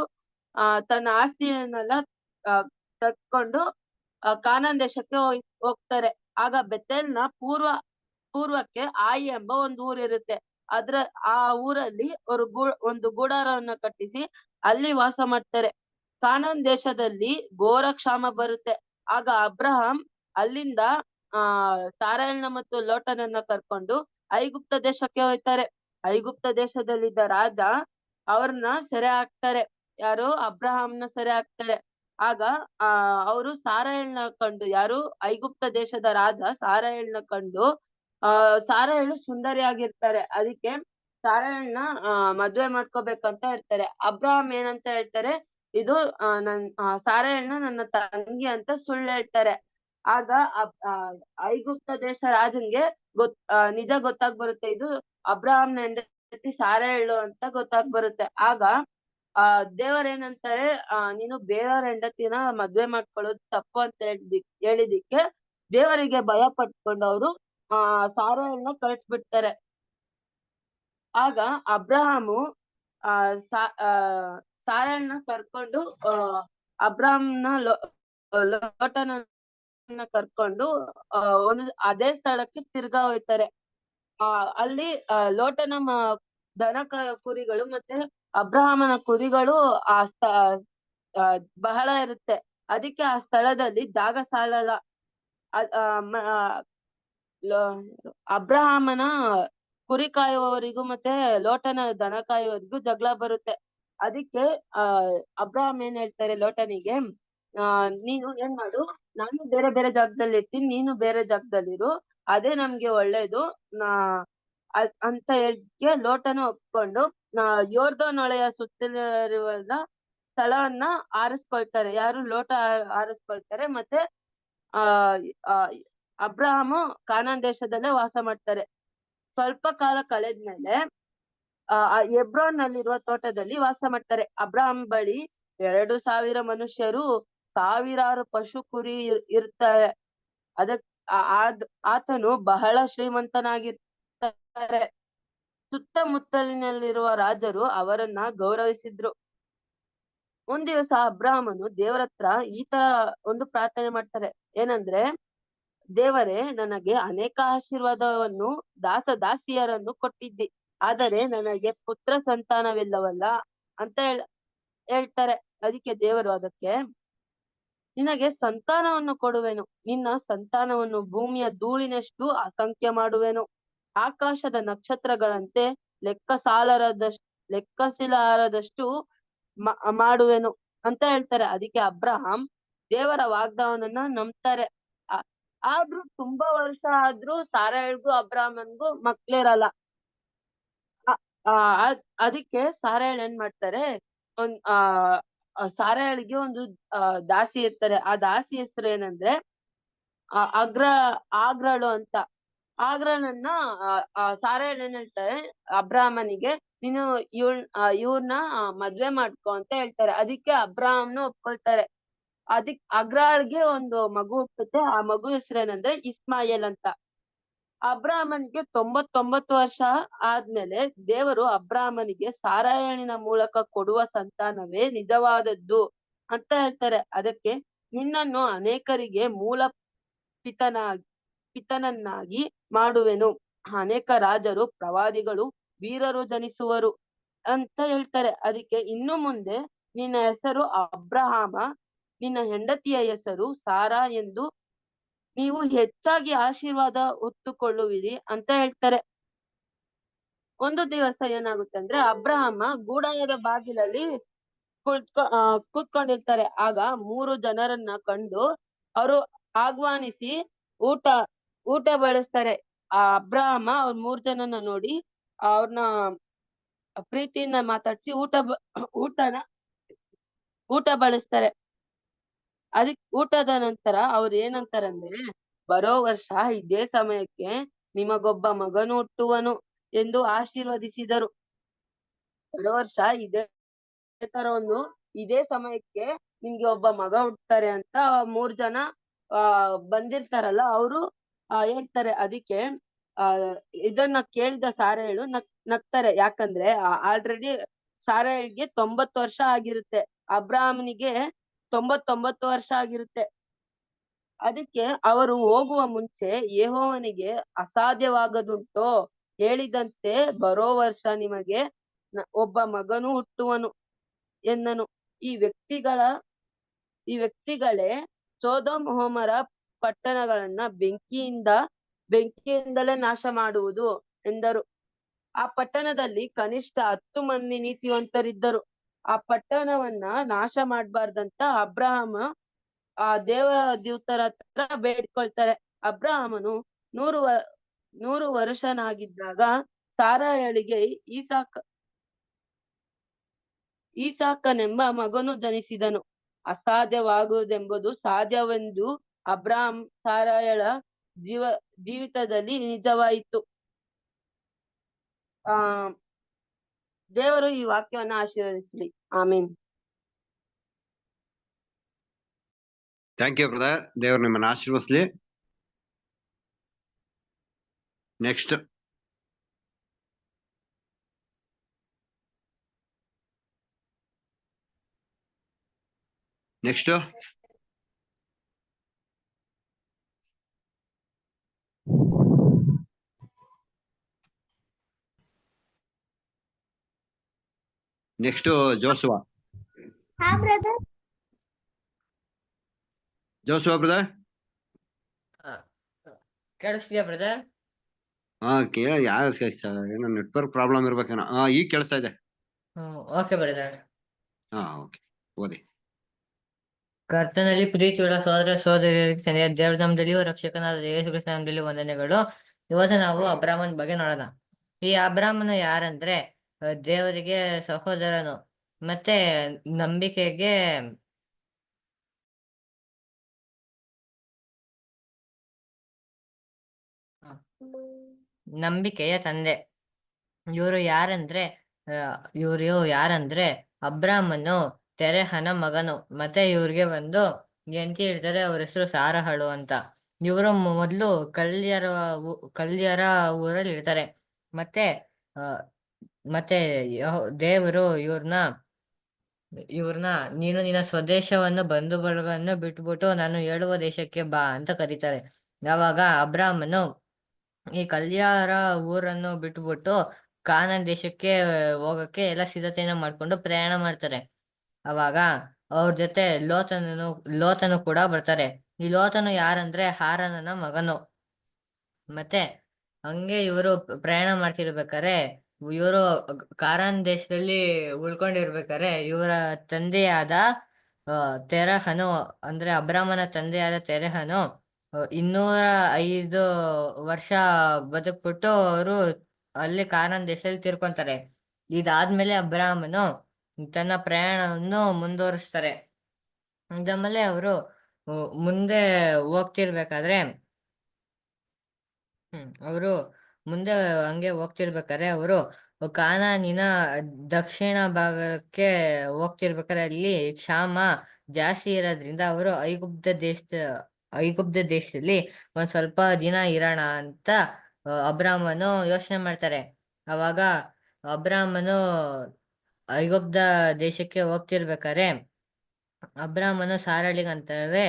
ತನ್ನ ಆಸ್ತಿಯನ್ನೆಲ್ಲ ಕರ್ಕೊಂಡು ಕಾನಾನ್ ದೇಶಕ್ಕೆ ಹೋಗ್ತಾರೆ. ಆಗ ಬೆತೇಲ್ನ ಪೂರ್ವಕ್ಕೆ ಆಯಿ ಎಂಬ ಒಂದು ಊರಿರುತ್ತೆ. ಆ ಊರಲ್ಲಿ ಒಂದು ಗೂಡಾರವನ್ನ ಕಟ್ಟಿಸಿ ಅಲ್ಲಿ ವಾಸ ಮಾಡ್ತಾರೆ. ಕಾನಾನ್ ದೇಶದಲ್ಲಿ ಘೋರ ಕ್ಷಾಮ ಬರುತ್ತೆ. ಆಗ ಅಬ್ರಹಾಂ ಅಲ್ಲಿಂದ ಸಾರಯಳನ್ನ ಮತ್ತು ಲೋಟನನ್ನ ಕರ್ಕೊಂಡು ಐಗುಪ್ತ ದೇಶಕ್ಕೆ ಹೋಗ್ತಾರೆ. ಐಗುಪ್ತ ದೇಶದಲ್ಲಿದ್ದ ರಾಜ ಅವ್ರನ್ನ ಸೆರೆ ಹಾಕ್ತಾರೆ. ಯಾರು? ಅಬ್ರಹಾಂನ ಸೆರೆ ಹಾಕ್ತಾರೆ. ಆಗ ಅವರು ಸಾರಯಳನ್ನ ಕಂಡು, ಯಾರು? ಐಗುಪ್ತ ದೇಶದ ರಾಜ ಸಾರಯಳನ್ನ ಕಂಡು, ಸಾರಯಳು ಸುಂದರಿಯಾಗಿರ್ತಾರೆ. ಅದಕ್ಕೆ ಸಾರಯಳನ್ನ ಮದ್ವೆ ಮಾಡ್ಕೋಬೇಕಂತ ಇರ್ತಾರೆ. ಅಬ್ರಹಾಂ ಏನಂತ ಹೇಳ್ತಾರೆ? ಇದು ಸಾರಯಳನ್ನ ನನ್ನ ತಂಗಿ ಅಂತ ಸುಳ್ಳು ಹೇಳ್ತಾರೆ. ಆಗ ಐಗುಪ್ತ ದೇಶ ರಾಜನ್ಗೆ ನಿಜ ಗೊತ್ತಾಗ್ ಬರುತ್ತೆ, ಇದು ಅಬ್ರಹಾಂನ ಹೆಂಡತಿ ಸಾರಯಳು ಅಂತ ಗೊತ್ತಾಗ್ ಬರುತ್ತೆ. ಆಗ ದೇವರೇನಂತಾರೆ, ನೀನು ಬೇರೆಯವ್ರ ಹೆಂಡತಿನ ಮದ್ವೆ ಮಾಡ್ಕೊಳ್ಳೋದು ತಪ್ಪು ಅಂತ ಹೇಳಿದಿಕ್ಕೆ ದೇವರಿಗೆ ಭಯ ಪಟ್ಕೊಂಡು ಅವರು ಸಾರಯಳನ್ನ ಕಳಿಸ್ಬಿಡ್ತಾರೆ. ಆಗ ಅಬ್ರಹಾಮು ಸಾರಯಳನ್ನ ಕರ್ಕೊಂಡು ಅಬ್ರಹಾಂನ ಲೋಟನನ್ನ ಕರ್ಕೊಂಡು ಅದೇ ಸ್ಥಳಕ್ಕೆ ತಿರ್ಗಾ ಹೋಯ್ತಾರೆ. ಅಲ್ಲಿ ಲೋಟನ ದನ ಕುರಿಗಳು ಮತ್ತೆ ಅಬ್ರಹಾಮನ ಕುರಿಗಳು ಬಹಳ ಇರುತ್ತೆ. ಅದಕ್ಕೆ ಆ ಸ್ಥಳದಲ್ಲಿ ಜಾಗ ಸಾಲಲ್ಲ. ಅಬ್ರಹಾಮನ ಕುರಿ ಕಾಯುವವರಿಗೂ ಮತ್ತೆ ಲೋಟನ ದನ ಕಾಯುವವರಿಗೂ ಜಗಳ ಬರುತ್ತೆ. ಅದಕ್ಕೆ ಅಬ್ರಹಾಂ ಏನ್ ಹೇಳ್ತಾರೆ ಲೋಟನಿಗೆ, ನೀನು ಏನ್ ಮಾಡು, ನಾನು ಬೇರೆ ಬೇರೆ ಜಾಗದಲ್ಲಿ ಇರ್ತೀನಿ, ನೀನು ಬೇರೆ ಜಾಗದಲ್ಲಿರು, ಅದೇ ನಮ್ಗೆ ಒಳ್ಳೇದು ಅಂತ ಹೇಳಿಕೆ ಲೋಟನ ಒಪ್ಕೊಂಡು ಯೋರ್ದನ್ ಹೊಳೆಯ ಸುತ್ತಲಿರುವ ಸ್ಥಳವನ್ನ ಆರಿಸ್ಕೊಳ್ತಾರೆ. ಯಾರು? ಲೋಟ ಆರಿಸ್ಕೊಳ್ತಾರೆ. ಮತ್ತೆ ಅಬ್ರಹಾಮು ಕಾನಾನ್ ದೇಶದಲ್ಲೇ ವಾಸ ಮಾಡ್ತಾರೆ. ಸ್ವಲ್ಪ ಕಾಲ ಕಳೆದ್ಮೇಲೆ ಹೆಬ್ರೋನ್ ನಲ್ಲಿರುವ ತೋಟದಲ್ಲಿ ವಾಸ ಮಾಡ್ತಾರೆ. ಅಬ್ರಹಾಂ ಬಳಿ 2,000 ಮನುಷ್ಯರು, ಸಾವಿರಾರು ಪಶು ಕುರಿ ಇರ್ತಾರೆ. ಆತನು ಬಹಳ ಶ್ರೀಮಂತನಾಗಿರ್ತಾರೆ. ಸುತ್ತಮುತ್ತಲಿನಲ್ಲಿರುವ ರಾಜರು ಅವರನ್ನ ಗೌರವಿಸಿದ್ರು. ಒಂದ್ ದಿವಸ ಅಬ್ರಹಾಮನು ದೇವರತ್ರ ಈ ತರ ಒಂದು ಪ್ರಾರ್ಥನೆ ಮಾಡ್ತಾರೆ. ಏನಂದ್ರೆ, ದೇವರೇ, ನನಗೆ ಅನೇಕ ಆಶೀರ್ವಾದವನ್ನು ದಾಸಿಯರನ್ನು ಕೊಟ್ಟಿದ್ದಿ, ಆದರೆ ನನಗೆ ಪುತ್ರ ಸಂತಾನವಿಲ್ಲವಲ್ಲ ಅಂತ ಹೇಳ್ತಾರೆ. ಅದಕ್ಕೆ ದೇವರು ಅದಕ್ಕೆ, ನಿನಗೆ ಸಂತಾನವನ್ನು ಕೊಡುವೆನು, ನಿನ್ನ ಸಂತಾನವನ್ನು ಭೂಮಿಯ ಧೂಳಿನಷ್ಟು ಅಸಂಖ್ಯ ಮಾಡುವೆನು, ಆಕಾಶದ ನಕ್ಷತ್ರಗಳಂತೆ ಲೆಕ್ಕಸಿಲಾರದಷ್ಟು ಮಾಡುವೆನು ಅಂತ ಹೇಳ್ತಾರೆ. ಅದಕ್ಕೆ ಅಬ್ರಹಾಂ ದೇವರ ವಾಗ್ದಾನವನ್ನ ನಂಬ್ತಾರೆ. ಆದ್ರೂ ತುಂಬಾ ವರ್ಷ ಆದ್ರೂ ಸಾರಯಳ್ಗೂ ಅಬ್ರಹಾಮನ್ಗೂ ಮಕ್ಳಿರಲ್ಲ. ಅದಕ್ಕೆ ಸಾರಯಳ್ ಏನ್ ಮಾಡ್ತಾರೆ, ಸಾರಯಳಿಗೆ ಒಂದು ದಾಸಿ ಇರ್ತಾರೆ. ಆ ದಾಸಿ ಹೆಸರು ಏನಂದ್ರೆ ಆಗ್ರಳು ಅಂತ. ಆಗ್ರಳನ್ನ ಸಾರಯಳು ಏನ್ ಹೇಳ್ತಾರೆ ಅಬ್ರಾಹ್ಮನಿಗೆ, ನೀನು ಇವ್ರನ್ನ ಮದ್ವೆ ಮಾಡ್ಕೊ ಅಂತ ಹೇಳ್ತಾರೆ. ಅದಕ್ಕೆ ಅಬ್ರಾಹ್ಮನು ಒಪ್ಕೊಳ್ತಾರೆ. ಅಗ್ರಾಳ್ಗೆ ಒಂದು ಮಗು ಹುಟ್ಟುತ್ತೆ. ಆ ಮಗು ಹೆಸರೇನಂದ್ರೆ ಇಸ್ಮಾಯೇಲ್ ಅಂತ. ಅಬ್ರಾಹ್ಮನಿಗೆ 99 ವರ್ಷ ಆದ್ಮೇಲೆ ದೇವರು ಅಬ್ರಾಹ್ಮನಿಗೆ ಸಾರಯಳಿನ ಮೂಲಕ ಕೊಡುವ ಸಂತಾನವೇ ನಿಜವಾದದ್ದು ಅಂತ ಹೇಳ್ತಾರೆ. ಅದಕ್ಕೆ ನಿನ್ನನ್ನು ಅನೇಕರಿಗೆ ಪಿತನನ್ನಾಗಿ ಮಾಡುವೆನು, ಅನೇಕ ರಾಜರು, ಪ್ರವಾದಿಗಳು, ವೀರರು ಜನಿಸುವರು ಅಂತ ಹೇಳ್ತಾರೆ. ಅದಕ್ಕೆ ಇನ್ನು ಮುಂದೆ ನಿನ್ನ ಹೆಸರು ಅಬ್ರಹಾಮ, ನಿನ್ನ ಹೆಂಡತಿಯ ಹೆಸರು ಸಾರಾ ಎಂದು ನೀವು ಹೆಚ್ಚಾಗಿ ಆಶೀರ್ವಾದ ಹೊತ್ತುಕೊಳ್ಳುವಿರಿ ಅಂತ ಹೇಳ್ತಾರೆ. ಒಂದು ದಿವಸ ಏನಾಗುತ್ತೆ ಅಂದ್ರೆ ಅಬ್ರಹಾಮ ಗೂಡಾರದ ಬಾಗಿಲಲ್ಲಿ ಕೂತ್ಕೊಂಡಿರ್ತಾರೆ. ಆಗ 3 ಜನರನ್ನ ಕಂಡು ಅವರು ಆಹ್ವಾನಿಸಿ ಊಟ ಬಡಿಸ್ತಾರೆ. ಆ ಅಬ್ರಹಾಮ ಅವ್ರ 3 ಜನನ ನೋಡಿ ಅವ್ರನ್ನ ಪ್ರೀತಿಯಿಂದ ಮಾತಾಡ್ಸಿ ಊಟ ಬಡಿಸ್ತಾರೆ. ಊಟದ ನಂತರ ಅವ್ರು ಏನಂತಾರಂದ್ರೆ, ಬರೋ ವರ್ಷ ಇದೇ ಸಮಯಕ್ಕೆ ನಿಮಗೊಬ್ಬ ಮಗನು ಹುಟ್ಟುವನು ಎಂದು ಆಶೀರ್ವದಿಸಿದರು. ಬರೋ ವರ್ಷ ಇದೇ ಸಮಯಕ್ಕೆ ನಿಮ್ಗೆ ಒಬ್ಬ ಮಗ ಹುಟ್ಟುತ್ತಾರೆ ಅಂತ 3 ಜನ ಬಂದಿರ್ತಾರಲ್ಲ ಅವರು ಹೇಳ್ತಾರೆ. ಅದಕ್ಕೆ ಇದನ್ನ ಕೇಳಿದ ಸಾರಯಳು ನಗ್ತಾರೆ. ಯಾಕಂದ್ರೆ ಆಲ್ರೆಡಿ ಸಾರಯಳಿಗೆ 90 ವರ್ಷ ಆಗಿರುತ್ತೆ, ಅಬ್ರಾಹ್ಮನಿಗೆ 99 ವರ್ಷ ಆಗಿರುತ್ತೆ. ಅದಕ್ಕೆ ಅವರು ಹೋಗುವ ಮುಂಚೆ ಯೆಹೋವನಿಗೆ ಅಸಾಧ್ಯವಾಗದುಂಟೋ, ಹೇಳಿದಂತೆ ಬರೋ ವರ್ಷ ನಿಮಗೆ ಒಬ್ಬ ಮಗನು ಹುಟ್ಟುವನು ಎಂದನು. ಈ ವ್ಯಕ್ತಿಗಳೇ ಸೊದೋಮ್ ಗೊಮೋರ ಪಟ್ಟಣಗಳನ್ನ ಬೆಂಕಿಯಿಂದಲೇ ನಾಶ ಮಾಡುವುದು ಎಂದರು. ಆ ಪಟ್ಟಣದಲ್ಲಿ ಕನಿಷ್ಠ 10 ಮಂದಿ ನೀತಿವಂತರಿದ್ದರು. ಆ ಪಟ್ಟಣವನ್ನ ನಾಶ ಮಾಡ್ಬಾರ್ದಂತ ಅಬ್ರಹಾಮ ಆ ದೇವದೂತರ ಹತ್ರ ಬೇಡ್ಕೊಳ್ತಾರೆ. ಅಬ್ರಹಾಮನು 100 ವರ್ಷನಾಗಿದ್ದಾಗ ಸಾರಯಳಿಗೆ ಈಸಾಕನೆಂಬ ಮಗನು ಜನಿಸಿದನು. ಅಸಾಧ್ಯವಾಗುವುದೆಂಬುದು ಸಾಧ್ಯವೆಂದು ಅಬ್ರಹಾಮ್ ಸಾರಯಳ ಜೀವಿತದಲ್ಲಿ ನಿಜವಾಯಿತು. ದೇವರು ಈ ವಾಕ್ಯವನ್ನ ಆಶೀರ್ವದಿಸಲಿ. ಆಮೀನ್. Thank you brother. ದೇವ್ರು ನಿಮ್ಮನ್ನ ಆಶೀರ್ವದಿಸ್ಲಿ. Next Joshua. Joshua brother. ಕೇಳಿಸ್ತೀಯಾ ಬ್ರದರ್? ಏನೋ ನೆಟ್ವರ್ಕ್ ಪ್ರಾಬ್ಲಮ್ ಇರ್ಬೇಕೇನೋ. ಈಗ ಕೇಳಿಸ್ತಾ ಇದೆ. Okay brother. ಓಕೆ, ಓದಿ. ಕರ್ತನಲ್ಲಿ ಪ್ರೀತಿಯುಳ್ಳ ಸಹೋದರ ಸಹೋದರಿಯರಿಗೆ ಸರಿಯಾದ ದೇವರ ನಾಮದಲ್ಲಿಯೂ ರಕ್ಷಕನಾದ ಯೇಸು ಕ್ರಿಸ್ತನ ನಾಮದಲ್ಲಿಯೂ ವಂದನೆಗಳು. ಇವತ್ತು ನಾವು ಅಬ್ರಾಮನ ಬಗ್ಗೆ ನೋಡೋಣ. ಈ ಅಬ್ರಾಮನು ಯಾರಂದ್ರೆ ದೇವರಿಗೆ ಸಹೋದರನು, ಮತ್ತೆ ನಂಬಿಕೆಯ ತಂದೆ. ಇವರು ಯಾರಂದ್ರೆ ಅಬ್ರಾಮನು ತೆರಹನ ಮಗನು. ಮತ್ತೆ ಇವ್ರಿಗೆ ಒಂದು ಹೆಂಡತಿ ಇರ್ತಾರೆ, ಅವ್ರ ಹೆಸರು ಸಾರಹಳು ಅಂತ. ಇವರು ಮೊದಲು ಕಲ್ಯರ ಊರಲ್ಲಿ ಇರ್ತಾರೆ. ಮತ್ತೆ ದೇವರು ಇವ್ರನ್ನ ನೀನು ನಿನ್ನ ಸ್ವದೇಶವನ್ನು ಬಂಧು ಬಳಗವನ್ನು ಬಿಟ್ಬಿಟ್ಟು ನಾನು ಹೇಳುವ ದೇಶಕ್ಕೆ ಬಾ ಅಂತ ಕರೀತಾರೆ. ಯಾವಾಗ ಅಬ್ರಾಮನು ಈ ಕಲ್ಯಾರ ಊರನ್ನು ಬಿಟ್ಬಿಟ್ಟು ಕಾನಾನ್ ದೇಶಕ್ಕೆ ಹೋಗಕ್ಕೆ ಎಲ್ಲ ಸಿದ್ಧತೆಯನ್ನು ಮಾಡ್ಕೊಂಡು ಪ್ರಯಾಣ ಮಾಡ್ತಾರೆ. ಅವಾಗ ಅವ್ರ ಜೊತೆ ಲೋತನು ಕೂಡ ಬರ್ತಾರೆ. ಈ ಲೋತನು ಯಾರಂದ್ರೆ ಹಾರನನ ಮಗನು. ಮತ್ತೆ ಹಂಗೆ ಇವರು ಪ್ರಯಾಣ ಮಾಡ್ತಿರ್ಬೇಕಾರೆ, ಇವರು ಕಾನಾನ್ ದೇಶದಲ್ಲಿ ಉಳ್ಕೊಂಡಿರ್ಬೇಕಾರೆ ಇವರ ತಂದೆಯಾದ ತೆರಹನು, ಅಂದ್ರೆ ಅಬ್ರಾಮನ ತಂದೆಯಾದ ತೆರಹನು 205 ವರ್ಷ ಬದುಕ್ಬಿಟ್ಟು ಅವರು ಅಲ್ಲಿ ಕಾನಾನ್ ದೇಶದಲ್ಲಿ ತೀರ್ಕೊಂತಾರೆ. ಇದಾದ್ಮೇಲೆ ಅಬ್ರಾಮನು ತನ್ನ ಪ್ರಯಾಣವನ್ನು ಮುಂದುವರಿಸ್ತಾರೆ. ಇದಾದ್ಮೇಲೆ ಅವರು ಮುಂದೆ ಹೋಗ್ತಿರ್ಬೇಕಾದ್ರೆ ಅವರು ಮುಂದೆ ಹಂಗೆ ಹೋಗ್ತಿರ್ಬೇಕಾದ್ರೆ ಅವರು ಕಾನಾನಿನ ದಕ್ಷಿಣ ಭಾಗಕ್ಕೆ ಹೋಗ್ತಿರ್ಬೇಕಾದ್ರೆ ಅಲ್ಲಿ ಕ್ಷಾಮ ಜಾಸ್ತಿ ಇರೋದ್ರಿಂದ ಅವರು ಐಗುಪ್ತ ದೇಶದಲ್ಲಿ ಒಂದ್ ಸ್ವಲ್ಪ ದಿನ ಇರೋಣ ಅಂತ ಅಬ್ರಾಮನು ಯೋಚನೆ ಮಾಡ್ತಾರೆ. ಅವಾಗ ಅಬ್ರಾಮನು ಐಗುಪ್ತ ದೇಶಕ್ಕೆ ಹೋಗ್ತಿರ್ಬೇಕಾದ್ರೆ ಅಬ್ರಾಮನು ಸಾರಳಿಗಂತವೆ,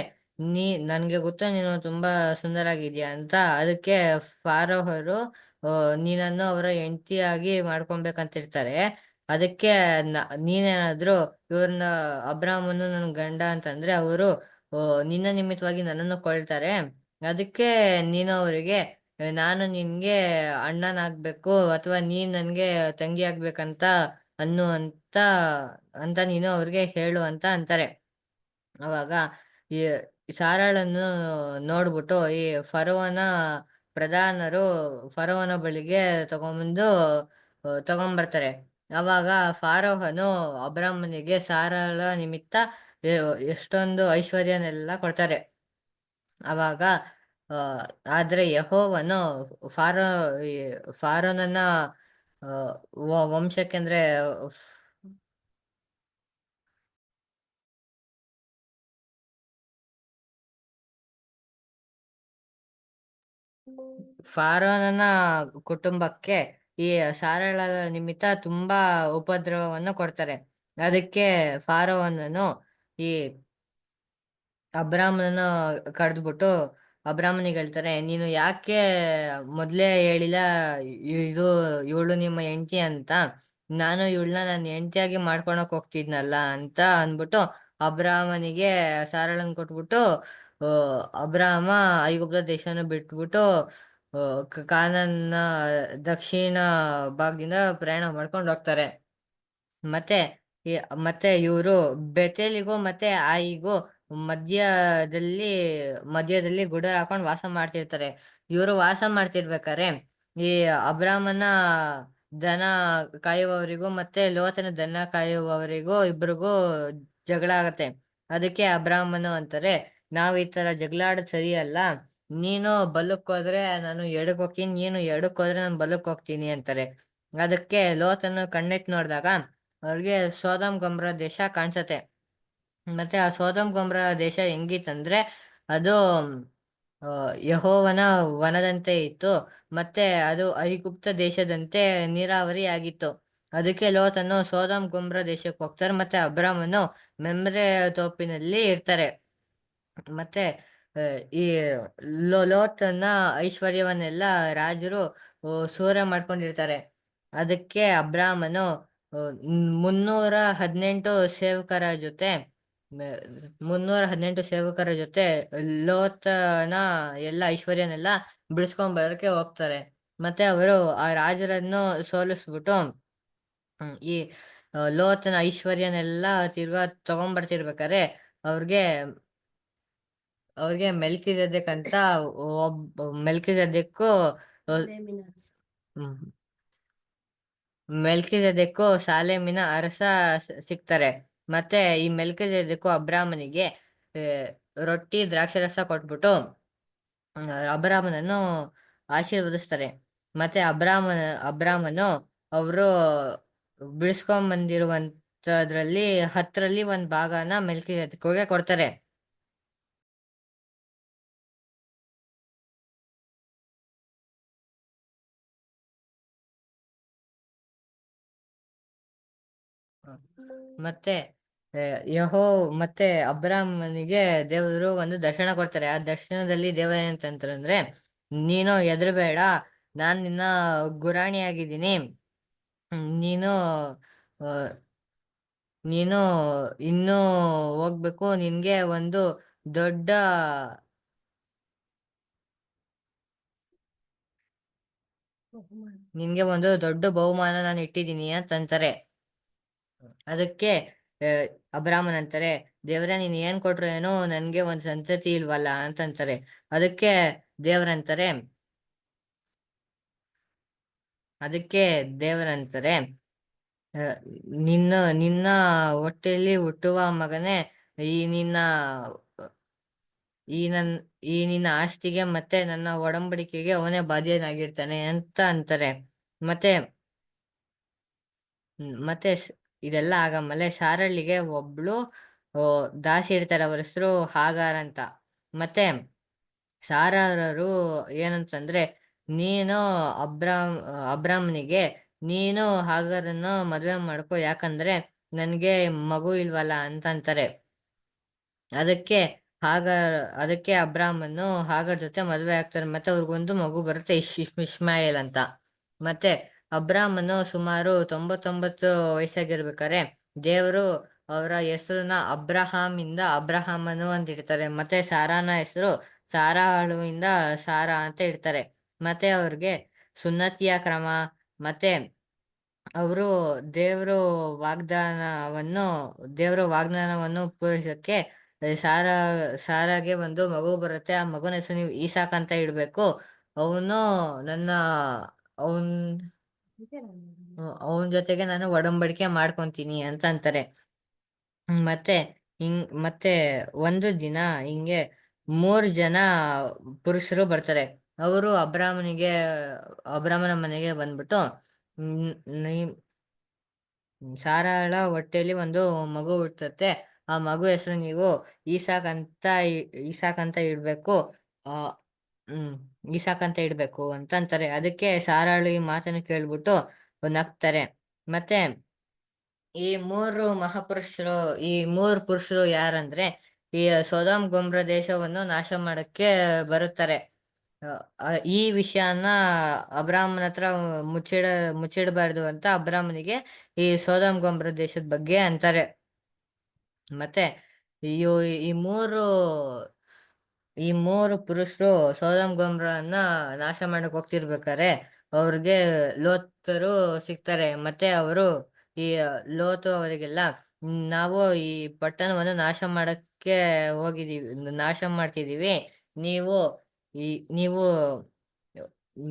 ನನ್ಗೆ ಗೊತ್ತು ನೀನು ತುಂಬಾ ಸುಂದರಾಗಿದ್ಯಾ ಅಂತ. ಅದಕ್ಕೆ ಫಾರೋಹರು ನೀನನ್ನು ಅವರ ಹೆಂಡತಿಯಾಗಿ ಮಾಡ್ಕೊಬೇಕಂತಿರ್ತಾರೆ. ಅದಕ್ಕೆ ನೀನೇನಾದ್ರು ಇವ್ರನ್ನ ಅಬ್ರಾಮನು ನನ್ ಗಂಡ ಅಂತಂದ್ರೆ ಅವರು ನಿನ್ನ ನಿಮಿತ್ತವಾಗಿ ನನ್ನನ್ನು ಕೊಳ್ತಾರೆ. ಅದಕ್ಕೆ ನೀನು ಅವರಿಗೆ ನಾನು ನಿನ್ಗೆ ಅಣ್ಣನಾಗ್ಬೇಕು ಅಥವಾ ನೀನ್ ನನ್ಗೆ ತಂಗಿ ಆಗ್ಬೇಕಂತ ಅನ್ನು ಅಂತ ನೀನು ಅವ್ರಿಗೆ ಹೇಳು ಅಂತ ಅಂತಾರೆ. ಅವಾಗ ಈ ಸಾರಾಳನ್ನು ನೋಡ್ಬಿಟ್ಟು ಈ ಫರೋವನ ಪ್ರಧಾನರು ಫರೋವನ ಬಳಿಗೆ ತಗೊಂಬರ್ತಾರೆ. ಅವಾಗ ಫಾರೋಹನು ಅಬ್ರಾಮನಿಗೆ ಸಾರಾಳ ನಿಮಿತ್ತ ಎಷ್ಟೊಂದು ಐಶ್ವರ್ಯನೆಲ್ಲ ಕೊಡ್ತಾರೆ. ಅವಾಗ ಆದ್ರೆ ಯೆಹೋವನು ಫಾರೋ ಈ ಫಾರೋನನ್ನ ವಂಶಕ್ಕೆ ಅಂದ್ರೆ ಫಾರೋನನ ಕುಟುಂಬಕ್ಕೆ ಈ ಸಾರಳದ ನಿಮಿತ್ತ ತುಂಬಾ ಉಪದ್ರವವನ್ನು ಕೊಡ್ತಾರೆ. ಅದಕ್ಕೆ ಫಾರೋವನನು ಈ ಅಬ್ರಾಮನ ಕರೆದ್ಬಿಟ್ಟು ಅಬ್ರಾಮನಿಗೆ ಹೇಳ್ತಾರೆ, ನೀನು ಯಾಕೆ ಮೊದ್ಲೇ ಹೇಳಿಲ್ಲ ಇದು ಇವಳು ನಿಮ್ಮ ಹೆಂಡತಿ ಅಂತ? ನಾನು ಇವಳನ್ನ ನನ್ನ ಹೆಂಡತಿಯಾಗಿ ಮಾಡ್ಕೊಳಕ್ ಹೋಗ್ತಿದ್ನಲ್ಲ ಅಂತ ಅಂದ್ಬಿಟ್ಟು ಅಬ್ರಾಮನಿಗೆ ಸಾರಳನ್ ಕೊಟ್ಬಿಟ್ಟು ಅಬ್ರಾಮ ಐಗುಪ್ತ ದೇಶನ ಬಿಟ್ಬಿಟ್ಟು ಕಾನಾನ್ನ ದಕ್ಷಿಣ ಭಾಗದಿಂದ ಪ್ರಯಾಣ ಮಾಡ್ಕೊಂಡು ಹೋಗ್ತಾರೆ. ಮತ್ತೆ ಮತ್ತೆ ಇವರು ಬೆತೇಲಿಗೂ ಮತ್ತೆ ಆಯಿಗೂ ಮಧ್ಯದಲ್ಲಿ ಗುಡಾರ ಹಾಕೊಂಡು ವಾಸ ಮಾಡ್ತಿರ್ತಾರೆ. ಇವರು ವಾಸ ಮಾಡ್ತಿರ್ಬೇಕಾರೆ ಈ ಅಬ್ರಾಮನ ದನ ಕಾಯುವವರಿಗೂ ಮತ್ತೆ ಲೋತನ ದನ ಕಾಯುವವರಿಗೂ ಇಬ್ರಿಗೂ ಜಗಳ ಆಗತ್ತೆ. ಅದಕ್ಕೆ ಅಬ್ರಾಮನು ಅಂತಾರೆ, ನಾವ್ ಈ ತರ ಜಗಳಾಡೋದ್ ಸರಿಯಲ್ಲ. ನೀನು ಬಲಕ್ ಹೋದ್ರೆ ನಾನು ಎಡಕ್ ಹೋಗ್ತೀನಿ, ನೀನು ಎಡಕ್ ಹೋದ್ರೆ ನಾನು ಬಲಕ್ ಹೋಗ್ತೀನಿ ಅಂತಾರೆ. ಅದಕ್ಕೆ ಲೋತನು ಕಣ್ಣೆತ್ ನೋಡಿದಾಗ ಅವ್ರಿಗೆ ಸೋದಮ್ ಗೊಮ್ರ ದೇಶ ಕಾಣಿಸತ್ತೆ. ಮತ್ತೆ ಆ ಸೋದಮ್ ಗೊಮ್ರ ದೇಶ ಹೆಂಗಿತ್ತಂದ್ರೆ ಅದು ಯೆಹೋವನ ವನದಂತೆ ಇತ್ತು. ಮತ್ತೆ ಅದು ಐಗುಪ್ತ ದೇಶದಂತೆ ನೀರಾವರಿ ಆಗಿತ್ತು. ಅದಕ್ಕೆ ಲೋತನು ಸೋದಮ್ ಗೊಮ್ರ ದೇಶಕ್ಕೆ ಹೋಗ್ತಾರೆ. ಮತ್ತೆ ಅಬ್ರಾಮನು ಮೆಮ್ರೆ ತೋಪಿನಲ್ಲಿ ಇರ್ತಾರೆ. ಮತ್ತೆ ಈ ಲೋತನ ಐಶ್ವರ್ಯವನ್ನೆಲ್ಲ ರಾಜರು ಸೂರೆ ಮಾಡ್ಕೊಂಡಿರ್ತಾರೆ. ಅದಕ್ಕೆ ಅಬ್ರಾಮನು 318 ಸೇವಕರ ಜೊತೆ 318 ಸೇವಕರ ಜೊತೆ ಲೋತನ ಎಲ್ಲ ಐಶ್ವರ್ಯನೆಲ್ಲ ಬಿಡಿಸ್ಕೊಂಡ್ ಬರೋಕೆ ಹೋಗ್ತಾರೆ. ಮತ್ತೆ ಅವರು ಆ ರಾಜರನ್ನು ಸೋಲಿಸ್ಬಿಟ್ಟು ಈ ಲೋತನ ಐಶ್ವರ್ಯನೆಲ್ಲ ತಿರ್ಗಾ ತಗೊಂಡ್ಬರ್ತಿರ್ಬೇಕಾರೆ ಅವ್ರಿಗೆ ಮೆಲ್ಕಿಜೆದೆಕ್ ಅಂತ ಮೆಲ್ಕಿಜೆದೆಕ್ಕು ಮೆಲ್ಕಿಜೆದೆಕ್ಕು ಸಾಲೇಮಿನ ಅರಸ ಸಿಗ್ತಾರೆ. ಮತ್ತೆ ಈ ಮೆಲ್ಕಿಜೆದೆಕ್ಕು ಅಬ್ರಾಮನಿಗೆ ರೊಟ್ಟಿ ದ್ರಾಕ್ಷರಸ ಕೊಟ್ಬಿಟ್ಟು ಅಬ್ರಾಮನನ್ನು ಆಶೀರ್ವದಿಸ್ತಾರೆ. ಮತ್ತೆ ಅಬ್ರಾಮನು ಅವರು ಬಿಡಿಸ್ಕೊಂಡ್ ಬಂದಿರುವಂತದ್ರಲ್ಲಿ 10ರಲ್ಲಿ 1 ಭಾಗನ ಮೆಲ್ಕಿಜೆದೆಕ್ಕಿಗೆ ಕೊಡ್ತಾರೆ. ಮತ್ತೆ ಮತ್ತೆ ಅಬ್ರಾಮನಿಗೆ ದೇವರು ಒಂದು ದರ್ಶನ ಕೊಡ್ತಾರೆ. ಆ ದರ್ಶನದಲ್ಲಿ ದೇವರು ಏನಂತಂದ್ರೆ, ನೀನು ಹೆದರ್ಬೇಡ, ನಾನ್ ನಿನ್ನ ಗುರಾಣಿಯಾಗಿದ್ದೀನಿ. ನೀನು ನೀನು ಇನ್ನೂ ಹೋಗ್ಬೇಕು, ನಿನ್ಗೆ ಒಂದು ದೊಡ್ಡ ಬಹುಮಾನ ನಾನು ಇಟ್ಟಿದ್ದೀನಿ ಅಂತಂತಾರೆ. ಅದಕ್ಕೆ ಅಬ್ರಾಮನ್ ಅಂತಾರೆ, ದೇವ್ರೆ ನೀನ್ ಏನ್ ಕೊಟ್ರು ಏನೋ ನನ್ಗೆ ಒಂದ್ ಸಂತತಿ ಇಲ್ವಲ್ಲ ಅಂತಂತಾರೆ. ಅದಕ್ಕೆ ದೇವ್ರಂತಾರೆ ನಿನ್ನ ಹೊಟ್ಟೆಯಲ್ಲಿ ಹುಟ್ಟುವ ಮಗನೇ, ಈ ನಿನ್ನ ಈ ನನ್ ಈ ನಿನ್ನ ಆಸ್ತಿಗೆ ಮತ್ತೆ ನನ್ನ ಒಡಂಬಡಿಕೆಗೆ ಅವನೇ ಬಾಧ್ಯನಾಗಿರ್ತಾನೆ ಅಂತ ಅಂತಾರೆ. ಮತ್ತೆ ಮತ್ತೆ ಇದೆಲ್ಲ ಆಗಮಲೆ ಸಾರಳ್ಳಿಗೆ ಒಬ್ಳು ದಾಸಿ ಇರ್ತಾರೆ, ಅವ್ರ ಹೆಸರು ಹಾಗಾರ್ ಅಂತ. ಮತ್ತೆ ಸಾರರು ಏನಂತಂದ್ರೆ, ನೀನು ಅಬ್ರಾಮ್ನಿಗೆ ನೀನು ಹಾಗಾರನ್ನು ಮದ್ವೆ ಮಾಡ್ಕೊ, ಯಾಕಂದ್ರೆ ನನ್ಗೆ ಮಗು ಇಲ್ವಲ್ಲ ಅಂತ ಅಂತಾರೆ. ಅದಕ್ಕೆ ಅದಕ್ಕೆ ಅಬ್ರಾಮನ್ನು ಹಾಗರ್ ಜೊತೆ ಮದ್ವೆ ಆಗ್ತಾರೆ. ಮತ್ತೆ ಅವ್ರಿಗೊಂದು ಮಗು ಬರುತ್ತೆ, ಇಷ್ಮಾಯೇಲ್ ಅಂತ. ಮತ್ತೆ ಅಬ್ರಾಮನು ಸುಮಾರು 99 ವಯಸ್ಸಾಗಿರ್ಬೇಕಾರೆ ದೇವರು ಅವರ ಹೆಸರನ್ನ ಅಬ್ರಹಾಮ್ ಇಂದ ಅಬ್ರಹಾಮನು ಅಂತ ಇಡ್ತಾರೆ. ಮತ್ತೆ ಸಾರಾನ ಹೆಸರು ಸಾರಾಳುವಿಂದ ಸಾರಾ ಅಂತ ಇಡ್ತಾರೆ. ಮತ್ತೆ ಅವ್ರಿಗೆ ಸುನ್ನತಿಯ ಕ್ರಮ, ಮತ್ತೆ ಅವರು ದೇವರ ವಾಗ್ದಾನವನ್ನು ಪೂರೈಸಕ್ಕೆ ಸಾರ ಸಾರಾಗೆ ಒಂದು ಮಗು ಬರುತ್ತೆ. ಆ ಮಗುನ ಹೆಸರು ನೀವು ಈಸಾಕ್ ಅಂತ ಇಡ್ಬೇಕು. ಅವನು ಅವನ್ ಅವನ ಜೊತೆಗೆ ನಾನು ಒಡಂಬಡಿಕೆ ಮಾಡ್ಕೊಂತೀನಿ ಅಂತ ಅಂತಾರೆ. ಮತ್ತೆ ಒಂದು ದಿನ ಹಿಂಗೆ 3 ಜನ ಪುರುಷರು ಬರ್ತಾರೆ. ಅವರು ಅಬ್ರಾಮನ ಮನೆಗೆ ಬಂದ್ಬಿಟ್ಟು, ಸಾರಾಳ ಹೊಟ್ಟೆಯಲ್ಲಿ ಒಂದು ಮಗು ಹುಟ್ಟುತ್ತೆ, ಆ ಮಗು ಹೆಸರು ನೀವು ಈಸಾಕ್ ಅಂತ ಇಡ್ಬೇಕು ಈಸಾಕ್ ಅಂತ ಇಡ್ಬೇಕು ಅಂತ ಅಂತಾರೆ. ಅದಕ್ಕೆ ಸಾರಾಳು ಈ ಮಾತನ್ನು ಕೇಳ್ಬಿಟ್ಟು ನಗ್ತಾರೆ. ಮತ್ತೆ ಈ ಮೂರು ಪುರುಷರು ಯಾರಂದ್ರೆ, ಈ ಸೊದೋಮ್ ಗೊಮ್ರ ದೇಶವನ್ನು ನಾಶ ಮಾಡಕ್ಕೆ ಬರುತ್ತಾರೆ. ಈ ವಿಷಯನ ಅಬ್ರಾಮನ ಹತ್ರ ಮುಚ್ಚಿಡಬಾರ್ದು ಅಂತ ಅಬ್ರಾಮನಿಗೆ ಈ ಸೊದೋಮ್ ಗೊಮ್ರ ದೇಶದ ಬಗ್ಗೆ ಅಂತಾರೆ. ಮತ್ತೆ ಈ ಮೂರು ಪುರುಷರು ಸೊದೋಮ್ ಗೊಮ್ರನ್ನ ನಾಶ ಮಾಡಕ್ ಹೋಗ್ತಿರ್ಬೇಕಾರೆ ಅವ್ರಿಗೆ ಲೋತರು ಸಿಗ್ತಾರೆ. ಮತ್ತೆ ಅವರು ಈ ಲೋತು ಅವರಿಗೆಲ್ಲ, ನಾವು ಈ ಪಟ್ಟಣವನ್ನು ನಾಶ ಮಾಡ್ತಿದೀವಿ, ನೀವು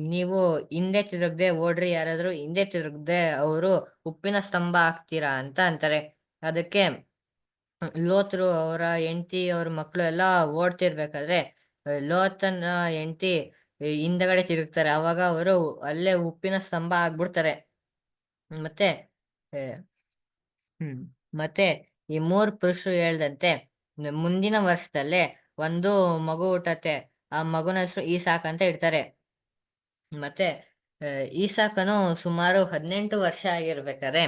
ನೀವು ಹಿಂದೆ ತಿರುಗದೆ ಓಡ್ರಿ, ಯಾರಾದ್ರೂ ಹಿಂದೆ ತಿರುಗದೆ ಅವರು ಉಪ್ಪಿನ ಸ್ತಂಭ ಹಾಕ್ತೀರಾ ಅಂತ ಅಂತಾರೆ. ಅದಕ್ಕೆ ಲೋತ್ರು ಅವರ ಹೆಂಡತಿ ಅವ್ರ ಮಕ್ಕಳು ಎಲ್ಲ ಓಡ್ತಿರ್ಬೇಕಾದ್ರೆ ಲೋತನ ಹೆಂಡತಿ ಹಿಂದಗಡೆ ತಿರುಗ್ತಾರೆ. ಅವಾಗ ಅವರು ಅಲ್ಲೇ ಉಪ್ಪಿನ ಸ್ತಂಭ ಆಗ್ಬಿಡ್ತಾರೆ. ಮತ್ತೆ ಮತ್ತೆ ಈ 3 ಪುರುಷರು ಹೇಳ್ದಂತೆ ಮುಂದಿನ ವರ್ಷದಲ್ಲೇ ಒಂದು ಮಗು ಹುಟ್ಟತ್ತೆ. ಆ ಮಗುನ ಹೆಸರು ಈಸಾಕ್ ಅಂತ ಇಡ್ತಾರೆ. ಮತ್ತೆ ಈಸಾಕನು ಸುಮಾರು 18 ವರ್ಷ ಆಗಿರ್ಬೇಕಾದ್ರೆ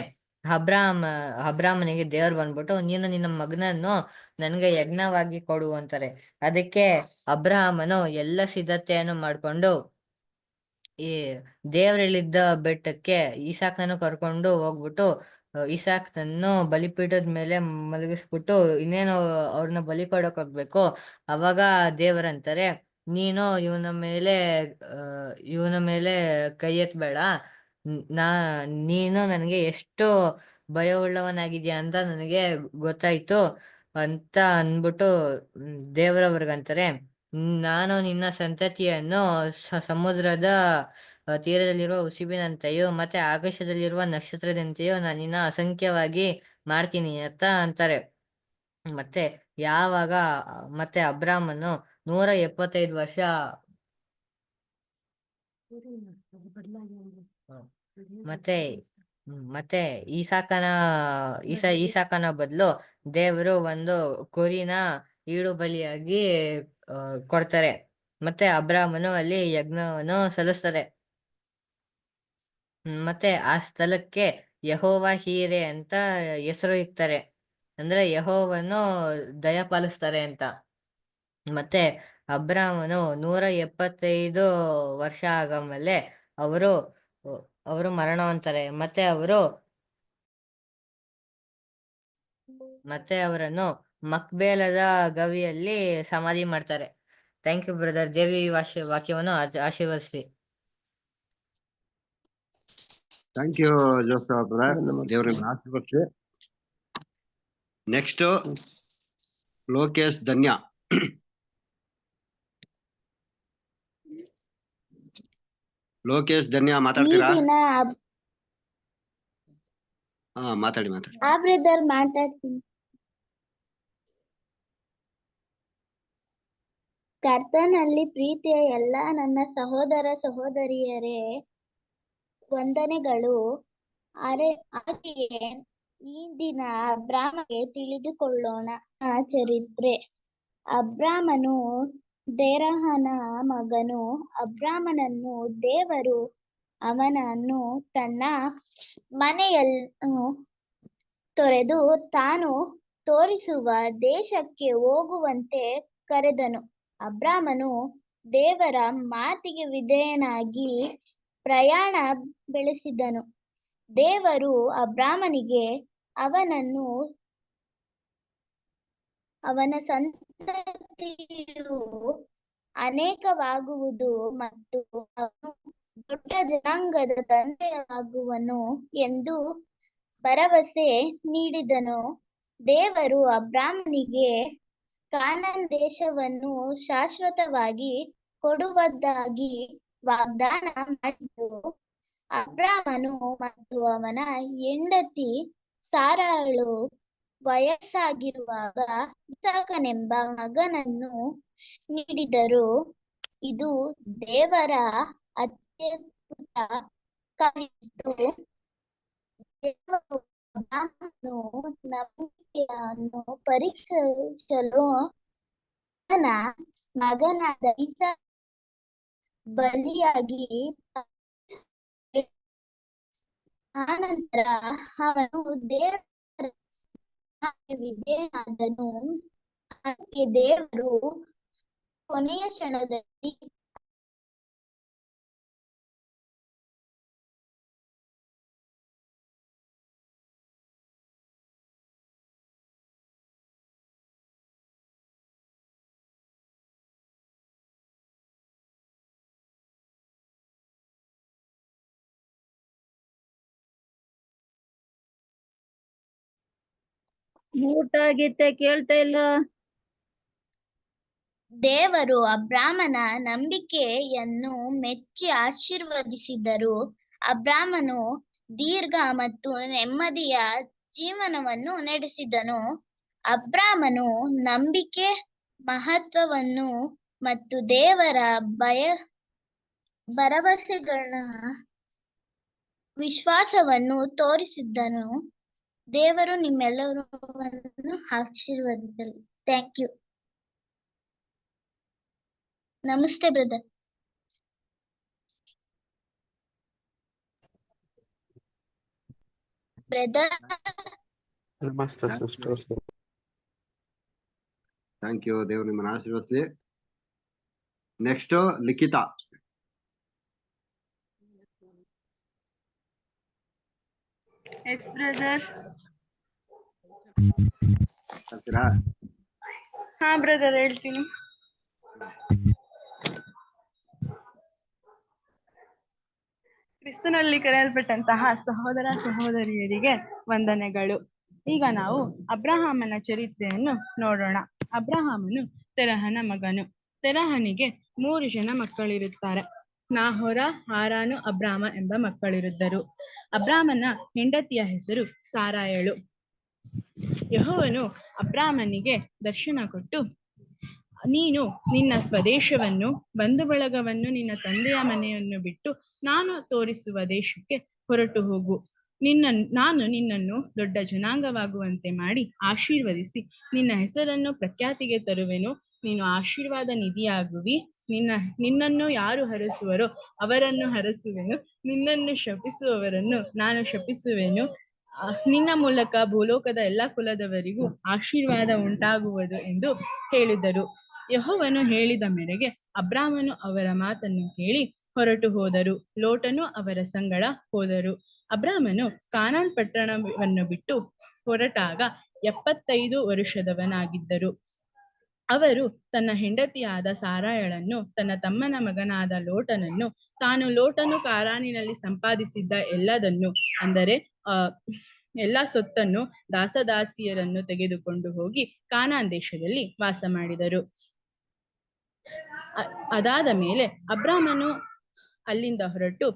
ಅಬ್ರಾಮನಿಗೆ ದೇವ್ರು ಬಂದ್ಬಿಟ್ಟು, ನೀನು ನಿನ್ನ ಮಗನನ್ನು ನನ್ಗೆ ಯಜ್ಞವಾಗಿ ಕೊಡು ಅಂತಾರೆ. ಅದಕ್ಕೆ ಅಬ್ರಾಮನು ಎಲ್ಲ ಸಿದ್ಧತೆಯನ್ನು ಮಾಡ್ಕೊಂಡು ಈ ದೇವ್ರಲ್ಲಿದ್ದ ಬೆಟ್ಟಕ್ಕೆ ಈಸಾಕನ್ನು ಕರ್ಕೊಂಡು ಹೋಗ್ಬಿಟ್ಟು ಈಸಾಕನನ್ನು ಬಲಿಪೀಠದ ಮೇಲೆ ಮಲಗಿಸ್ಬಿಟ್ಟು ಇನ್ನೇನು ಅವ್ರನ್ನ ಬಲಿ ಕೊಡಕ್ ಹೋಗ್ಬೇಕು. ಅವಾಗ ದೇವರಂತಾರೆ, ನೀನು ಇವನ ಮೇಲೆ ಕೈ ಎತ್ತಬೇಡ, ನೀನು ನನಗೆ ಎಷ್ಟು ಭಯವುಳ್ಳವನಾಗಿದ್ಯಾ ಅಂತ ನನಗೆ ಗೊತ್ತಾಯ್ತು ಅಂತ ಅಂದ್ಬಿಟ್ಟು ದೇವರವ್ರಿಗಂತಾರೆ, ನಾನು ನಿನ್ನ ಸಂತತಿಯನ್ನು ಸಮುದ್ರದ ತೀರದಲ್ಲಿರುವ ಉಸಿಬಿನಂತೆಯೂ ಮತ್ತೆ ಆಕಾಶದಲ್ಲಿರುವ ನಕ್ಷತ್ರದಂತೆಯೂ ನಾನು ನಿನ್ನ ಅಸಂಖ್ಯವಾಗಿ ಮಾಡ್ತೀನಿ ಅಂತ ಅಂತಾರೆ. ಮತ್ತೆ ಮತ್ತೆ ಅಬ್ರಾಮನು 175 ವರ್ಷ ಮತ್ತೆ ಈಸಾಕನ ಬದಲು ದೇವರು ಒಂದು ಕುರಿನ ಈಡು ಬಲಿಯಾಗಿ ಕೊಡ್ತಾರೆ. ಮತ್ತೆ ಅಬ್ರಾಮನು ಅಲ್ಲಿ ಯಜ್ಞವನ್ನು ಸಲ್ಲಿಸ್ತಾರೆ. ಮತ್ತೆ ಆ ಸ್ಥಳಕ್ಕೆ ಯೆಹೋವ ಹೀರೆ ಅಂತ ಹೆಸರು ಇಡ್ತಾರೆ, ಅಂದ್ರೆ ಯೆಹೋವನು ದಯಪಾಲಿಸ್ತಾರೆ ಅಂತ. ಮತ್ತೆ ಅಬ್ರಾಮನು 175 ವರ್ಷ ಆಗಮೇಲೆ ಅವರು ಮರಣ ಹೊಂತಾರೆ. ಮತ್ತೆ ಅವರನ್ನು ಮಕ್ಬೇಲದ ಗವಿಯಲ್ಲಿ ಸಮಾಧಿ ಮಾಡ್ತಾರೆ. Thank you brother. ದೇವಿ ವಾಕ್ಯವನ್ನು ಆಶೀರ್ವದಿಸಿ. ಥ್ಯಾಂಕ್ ಯು ಜೋಸಫ್ ದೇವ್ರನ್ನ ಆಶೀರ್ವದಿಸಿ. ನೆಕ್ಸ್ಟ್ ಲೋಕೇಶ್ ಧನ್ಯ. ಲೋಕೇಶ್ ಧನ್ಯ ಮಾತಾಡ್ತೀರಾ? ಮಾತಾಡಿ. ಬ್ರದರ್, ಮಾತಾಡ್ತೀನಿ. ಕರ್ತನಲ್ಲಿ ಪ್ರೀತಿಯ ಎಲ್ಲ ನನ್ನ ಸಹೋದರ ಸಹೋದರಿಯರೇ ವಂದನೆಗಳು. ಹಾಗೆಯೇ ಈ ದಿನ ಅಬ್ರಾಮಗೆ ತಿಳಿದುಕೊಳ್ಳೋಣ ಚರಿತ್ರೆ. ಅಬ್ರಾಮನು ತೆರಹನ ಮಗನು. ಅಬ್ರಾಮನನ್ನು ದೇವರು ಅವನನ್ನು ತನ್ನ ಮನೆಯನ್ನು ತೊರೆದು ತಾನು ತೋರಿಸುವ ದೇಶಕ್ಕೆ ಹೋಗುವಂತೆ ಕರೆದನು. ಅಬ್ರಾಮನು ದೇವರ ಮಾತಿಗೆ ವಿಧೇಯನಾಗಿ ಪ್ರಯಾಣ ಬೆಳೆಸಿದನು. ದೇವರು ಅಬ್ರಾಮನಿಗೆ ಅವನ ಸಂತತಿಯು ಅನೇಕವಾಗುವುದು ಮತ್ತು ಅವನು ದೊಡ್ಡ ಜನಾಂಗದ ತಂದೆಯಾಗುವನು ಎಂದು ಭರವಸೆ ನೀಡಿದನು. ದೇವರು ಅಬ್ರಾಮನಿಗೆ ಕಾನಾನ್ ದೇಶವನ್ನು ಶಾಶ್ವತವಾಗಿ ಕೊಡುವುದಾಗಿ ವಾಗ್ದಾನ ಮಾಡಿದರು. ಅಬ್ರಾಮನು ಮತ್ತು ಅವನ ಹೆಂಡತಿ ಸಾರಳು ವಯಸ್ಸಾಗಿರುವಾಗ ಇಸಾಕನೆಂಬ ಮಗನನ್ನು ನೀಡಿದರು. ಇದು ದೇವರ ಅತ್ಯದ್ಭುತ ಕಾರ್ಯವಿತ್ತು. ದೇವರು ಅಬ್ರಾಮನು ನಂಬಿಕೆಯನ್ನು ಪರೀಕ್ಷಿಸಲು ಅವನ ಮಗನಾದ ಇಸಾಕ ಬಲಿಯಾಗಿ ಆನಂತರ ಅವನು ದೇವರ ವಿಧೇಯನಾದನು. ಅದಕ್ಕೆ ದೇವರು ಕೊನೆಯ ಕ್ಷಣದಲ್ಲಿ ಊಟ ಗೀತೆ ಕೇಳ್ತಾ ಇಲ್ಲ. ದೇವರು ಅಬ್ರಾಮನ ನಂಬಿಕೆಯನ್ನು ಮೆಚ್ಚಿ ಆಶೀರ್ವದಿಸಿದರು. ಅಬ್ರಾಮನು ದೀರ್ಘ ಮತ್ತು ನೆಮ್ಮದಿಯ ಜೀವನವನ್ನು ನಡೆಸಿದನು. ಅಬ್ರಾಮನು ನಂಬಿಕೆ ಮಹತ್ವವನ್ನು ಮತ್ತು ದೇವರ ಭರವಸೆಗಳ ವಿಶ್ವಾಸವನ್ನು ತೋರಿಸಿದ್ದನು. ದೇವರು ನಿಮ್ಮೆಲ್ಲರನ್ನು ಆಶೀರ್ವದಿಸಲಿ. Thank you. ನಮಸ್ತೆ ಬ್ರದರ್. ನಮಸ್ತೆ ಸಿಸ್ಟರ್. Thank you. ದೇವ್ರು ನಿಮ್ಮನ್ನ ಆಶೀರ್ವದಿಸಲಿ. ನೆಕ್ಸ್ಟ್ ಲಿಖಿತಾ. Yes brother. ಹೇಳ್ತೀರಾ? ಹಾ ಬ್ರದರ್, ಹೇಳ್ತೀನಿ. ಕ್ರಿಸ್ತನಲ್ಲಿ ಕರೆಯಲ್ಪಟ್ಟಂತಹ ಸಹೋದರ ಸಹೋದರಿಯರಿಗೆ ವಂದನೆಗಳು. ಈಗ ನಾವು ಅಬ್ರಹಾಮನ ಚರಿತ್ರೆಯನ್ನು ನೋಡೋಣ. ಅಬ್ರಹಾಮನು ತೆರಹನ ಮಗನು. ತೆರಹನಿಗೆ 3 ಜನ ಮಕ್ಕಳಿರುತ್ತಾರೆ. ನಾಹೋರ, ಹಾರಾನು, ಅಬ್ರಾಮ ಎಂಬ ಮಕ್ಕಳಿರುದ್ದರು. ಅಬ್ರಾಮನ ಹೆಂಡತಿಯ ಹೆಸರು ಸಾರಾಯಳು. ಯೆಹೋವನು ಅಬ್ರಾಮನಿಗೆ ದರ್ಶನ ಕೊಟ್ಟು, ನೀನು ನಿನ್ನ ಸ್ವದೇಶವನ್ನು, ಬಂಧು ಬಳಗವನ್ನು, ನಿನ್ನ ತಂದೆಯ ಮನೆಯನ್ನು ಬಿಟ್ಟು ನಾನು ತೋರಿಸುವ ದೇಶಕ್ಕೆ ಹೊರಟು ಹೋಗು. ನಾನು ನಿನ್ನನ್ನು ದೊಡ್ಡ ಜನಾಂಗವಾಗುವಂತೆ ಮಾಡಿ ಆಶೀರ್ವದಿಸಿ ನಿನ್ನ ಹೆಸರನ್ನು ಪ್ರಖ್ಯಾತಿಗೆ ತರುವೆನು. ನೀನು ಆಶೀರ್ವಾದ ನಿಧಿಯಾಗುವಿ. ನಿನ್ನನ್ನು ಯಾರು ಹರಸುವರೋ ಅವರನ್ನು ಹರಸುವೆನು. ನಿನ್ನನ್ನು ಶಪಿಸುವವರನ್ನು ನಾನು ಶಪಿಸುವೆನು. ನಿನ್ನ ಮೂಲಕ ಭೂಲೋಕದ ಎಲ್ಲ ಕುಲದವರಿಗೂ ಆಶೀರ್ವಾದ ಉಂಟಾಗುವುದು ಎಂದು ಹೇಳಿದರು. ಯೆಹೋವನು ಹೇಳಿದ ಮೇರೆಗೆ ಅಬ್ರಾಮನು ಅವರ ಮಾತನ್ನು ಕೇಳಿ ಹೊರಟು ಹೋದರು. ಲೋಟನು ಅವರ ಸಂಗಡ ಹೋದರು. ಅಬ್ರಾಮನು ಕಾನಾನ್ ಪಟ್ಟಣವನ್ನು ಬಿಟ್ಟು ಹೊರಟಾಗ 75 ವರುಷದವನಾಗಿದ್ದರು. ಅವರು ತನ್ನ ಹೆಂಡತಿಯಾದ ಸಾರಾಯಳನ್ನು, ತನ್ನ ತಮ್ಮನ ಮಗನಾದ ಲೋಟನನ್ನು, ತಾನು ಲೋಟನು ಕಾರಾನಿನಲ್ಲಿ ಸಂಪಾದಿಸಿದ್ದ ಎಲ್ಲದನ್ನು, ಅಂದರೆ ಎಲ್ಲ ಸೊತ್ತನ್ನು, ದಾಸದಾಸಿಯರನ್ನು ತೆಗೆದುಕೊಂಡು ಹೋಗಿ ಕಾನಾನ್ ದೇಶದಲ್ಲಿ ವಾಸ ಮಾಡಿದರು. ಅದಾದ ಮೇಲೆ ಅಬ್ರಾಮನು ಅಲ್ಲಿಂದ ಹೊರಟು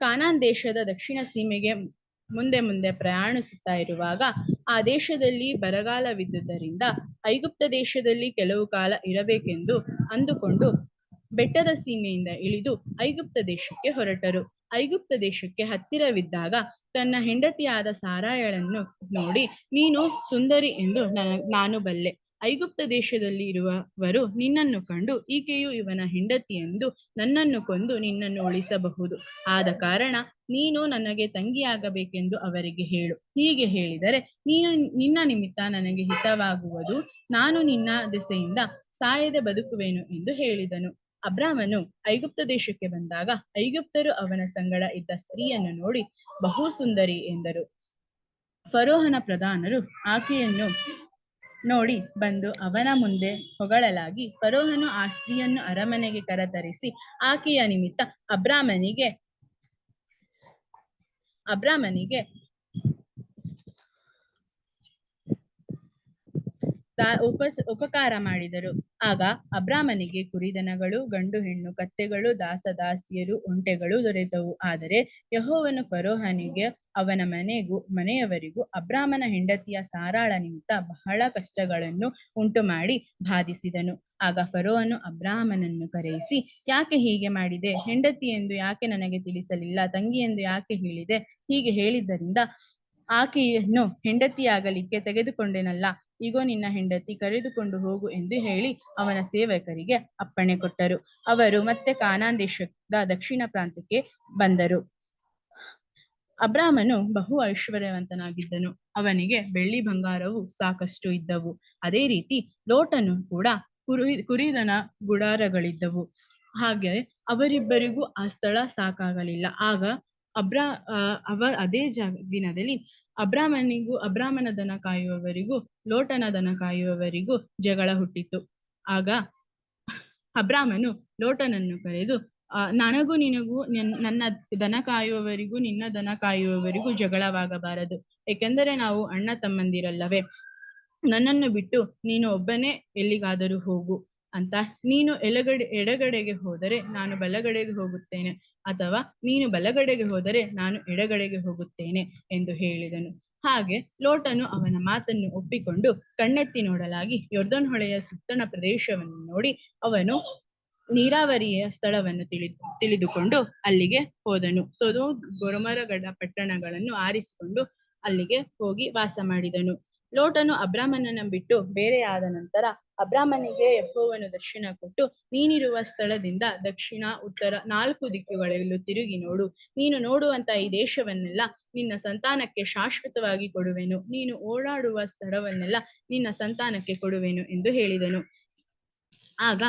ಕಾನಾನ್ ದೇಶದ ದಕ್ಷಿಣ ಸೀಮೆಗೆ ಮುಂದೆ ಮುಂದೆ ಪ್ರಯಾಣಿಸುತ್ತಾ ಇರುವಾಗ ಆ ದೇಶದಲ್ಲಿ ಬರಗಾಲವಿದ್ದುದರಿಂದ ಐಗುಪ್ತ ದೇಶದಲ್ಲಿ ಕೆಲವು ಕಾಲ ಇರಬೇಕೆಂದು ಅಂದುಕೊಂಡು ಬೆಟ್ಟದ ಸೀಮೆಯಿಂದ ಇಳಿದು ಐಗುಪ್ತ ದೇಶಕ್ಕೆ ಹೊರಟರು. ಐಗುಪ್ತ ದೇಶಕ್ಕೆ ಹತ್ತಿರವಿದ್ದಾಗ ತನ್ನ ಹೆಂಡತಿಯಾದ ಸಾರಾಯಳನ್ನು ನೋಡಿ, ನೀನು ಸುಂದರಿ ಎಂದು ನಾನು ಬಲ್ಲೆ. ಐಗುಪ್ತ ದೇಶದಲ್ಲಿ ಇರುವವರು ನಿನ್ನನ್ನು ಕಂಡು ಈಕೆಯು ಇವನ ಹೆಂಡತಿ ಎಂದು ನನ್ನನ್ನು ಕೊಂದು ನಿನ್ನನ್ನು ಉಳಿಸಬಹುದು. ಆದ ಕಾರಣ ನೀನು ನನಗೆ ತಂಗಿಯಾಗಬೇಕೆಂದು ಅವರಿಗೆ ಹೇಳು. ಹೀಗೆ ಹೇಳಿದರೆ ನಿನ್ನ ನಿಮಿತ್ತ ನನಗೆ ಹಿತವಾಗುವುದು, ನಾನು ನಿನ್ನ ದೆಸೆಯಿಂದ ಸಾಯದೆ ಬದುಕುವೆನು ಎಂದು ಹೇಳಿದನು. ಅಬ್ರಾಮನು ಐಗುಪ್ತ ದೇಶಕ್ಕೆ ಬಂದಾಗ ಐಗುಪ್ತರು ಅವನ ಸಂಗಡ ಇದ್ದ ಸ್ತ್ರೀಯನ್ನು ನೋಡಿ ಬಹು ಸುಂದರಿ ಎಂದರು. ಫರೋಹನ ಪ್ರಧಾನರು ಆಕೆಯನ್ನು ನೋಡಿ ಬಂದು ಅವನ ಮುಂದೆ ಹೊಗಳಲಾಗಿ, ಫರೋಹನು ಆ ಸ್ತ್ರೀಯನ್ನು ಅರಮನೆಗೆ ಕರೆತರಿಸಿ ಆಕೆಯ ನಿಮಿತ್ತ ಅಬ್ರಾಮನಿಗೆ ಉಪಕಾರ ಮಾಡಿದರು. ಆಗ ಅಬ್ರಾಮನಿಗೆ ಕುರಿದನಗಳು, ಗಂಡು ಹೆಣ್ಣು ಕತ್ತೆಗಳು, ದಾಸದಾಸಿಯರು, ಒಂಟೆಗಳು ದೊರೆತವು. ಆದರೆ ಯೆಹೋವನು ಫರೋಹನಿಗೆ ಅವನ ಮನೆಯವರಿಗೂ ಅಬ್ರಾಮನ ಹೆಂಡತಿಯ ಸಾರಾಳ ನಿಮಿತ್ತ ಬಹಳ ಕಷ್ಟಗಳನ್ನು ಉಂಟು ಮಾಡಿ ಬಾಧಿಸಿದನು. ಆಗ ಫರೋಹನು ಅಬ್ರಾಮನನ್ನು ಕರೆಯಿಸಿ, ಯಾಕೆ ಹೀಗೆ ಮಾಡಿದೆ? ಹೆಂಡತಿ ಎಂದು ಯಾಕೆ ನನಗೆ ತಿಳಿಸಲಿಲ್ಲ? ತಂಗಿ ಎಂದು ಯಾಕೆ ಹೇಳಿದೆ? ಹೀಗೆ ಹೇಳಿದ್ದರಿಂದ ಆಕೆಯನ್ನು ಹೆಂಡತಿಯಾಗಲಿಕ್ಕೆ ತೆಗೆದುಕೊಂಡೆನಲ್ಲ. ಈಗೋ ನಿನ್ನ ಹೆಂಡತಿ, ಕರೆದುಕೊಂಡು ಹೋಗು ಎಂದು ಹೇಳಿ ಅವನ ಸೇವಕರಿಗೆ ಅಪ್ಪಣೆ ಕೊಟ್ಟರು. ಅವರು ಮತ್ತೆ ಕಾನಾನ್ ದೇಶದ ದಕ್ಷಿಣ ಪ್ರಾಂತ್ಯಕ್ಕೆ ಬಂದರು. ಅಬ್ರಾಮನು ಬಹು ಐಶ್ವರ್ಯವಂತನಾಗಿದ್ದನು. ಅವನಿಗೆ ಬೆಳ್ಳಿ ಬಂಗಾರವು ಸಾಕಷ್ಟು ಇದ್ದವು. ಅದೇ ರೀತಿ ಲೋಟನು ಕೂಡ ಕುರಿದನ ಗುಡಾರಗಳಿದ್ದವು. ಹಾಗೆ ಅವರಿಬ್ಬರಿಗೂ ಆ ಸ್ಥಳ ಸಾಕಾಗಲಿಲ್ಲ. ಆಗ ಅದೇ ದಿನದಲ್ಲಿ ಅಬ್ರಾಮನ ದನ ಕಾಯುವವರಿಗೂ ಲೋಟನ ದನ ಕಾಯುವವರಿಗೂ ಜಗಳ ಹುಟ್ಟಿತು. ಆಗ ಅಬ್ರಾಮನು ಲೋಟನನ್ನು ಕರೆದು, ನನಗೂ ನಿನಗೂ ನನ್ನ ದನ ಕಾಯುವವರಿಗೂ ನಿನ್ನ ದನ ಕಾಯುವವರಿಗೂ ಜಗಳವಾಗಬಾರದು, ಏಕೆಂದರೆ ನಾವು ಅಣ್ಣ ತಮ್ಮಂದಿರಲ್ಲವೇ? ನನ್ನನ್ನು ಬಿಟ್ಟು ನೀನು ಒಬ್ಬನೇ ಎಲ್ಲಿಗಾದರೂ ಹೋಗು ಅಂತ. ನೀನು ಎಡಗಡೆಗೆ ಹೋದರೆ ನಾನು ಬಲಗಡೆಗೆ ಹೋಗುತ್ತೇನೆ, ಅಥವಾ ನೀನು ಬಲಗಡೆಗೆ ಹೋದರೆ ನಾನು ಎಡಗಡೆಗೆ ಹೋಗುತ್ತೇನೆ ಎಂದು ಹೇಳಿದನು. ಹಾಗೆ ಲೋಟನು ಅವನ ಮಾತನ್ನು ಒಪ್ಪಿಕೊಂಡು ಕಣ್ಣೆತ್ತಿ ನೋಡಲಾಗಿ ಯೊರ್ದನ್ ಹೊಳೆಯ ಸುತ್ತಣ ಪ್ರದೇಶವನ್ನು ನೋಡಿ ಅವನು ನೀರಾವರಿಯ ಸ್ಥಳವನ್ನು ತಿಳಿದುಕೊಂಡು ಅಲ್ಲಿಗೆ ಹೋದನು. ಸೊದೋಮ್ ಗೊಮೋರಗಳ ಪಟ್ಟಣಗಳನ್ನು ಆರಿಸಿಕೊಂಡು ಅಲ್ಲಿಗೆ ಹೋಗಿ ವಾಸ ಮಾಡಿದನು. ಲೋಟನು ಅಬ್ರಾಮನನ್ನು ಬಿಟ್ಟು ಬೇರೆಯಾದ ನಂತರ ಅಬ್ರಾಮನಿಗೆ ಯೆಹೋವನು ದರ್ಶನ ಕೊಟ್ಟು, ನೀನಿರುವ ಸ್ಥಳದಿಂದ ದಕ್ಷಿಣ ಉತ್ತರ 4 ದಿಕ್ಕುಗಳಲ್ಲೂ ತಿರುಗಿ ನೋಡು. ನೀನು ನೋಡುವಂತ ಈ ದೇಶವನ್ನೆಲ್ಲ ನಿನ್ನ ಸಂತಾನಕ್ಕೆ ಶಾಶ್ವತವಾಗಿ ಕೊಡುವೆನು. ನೀನು ಓಡಾಡುವ ಸ್ಥಳವನ್ನೆಲ್ಲ ನಿನ್ನ ಸಂತಾನಕ್ಕೆ ಕೊಡುವೆನು ಎಂದು ಹೇಳಿದನು. ಆಗ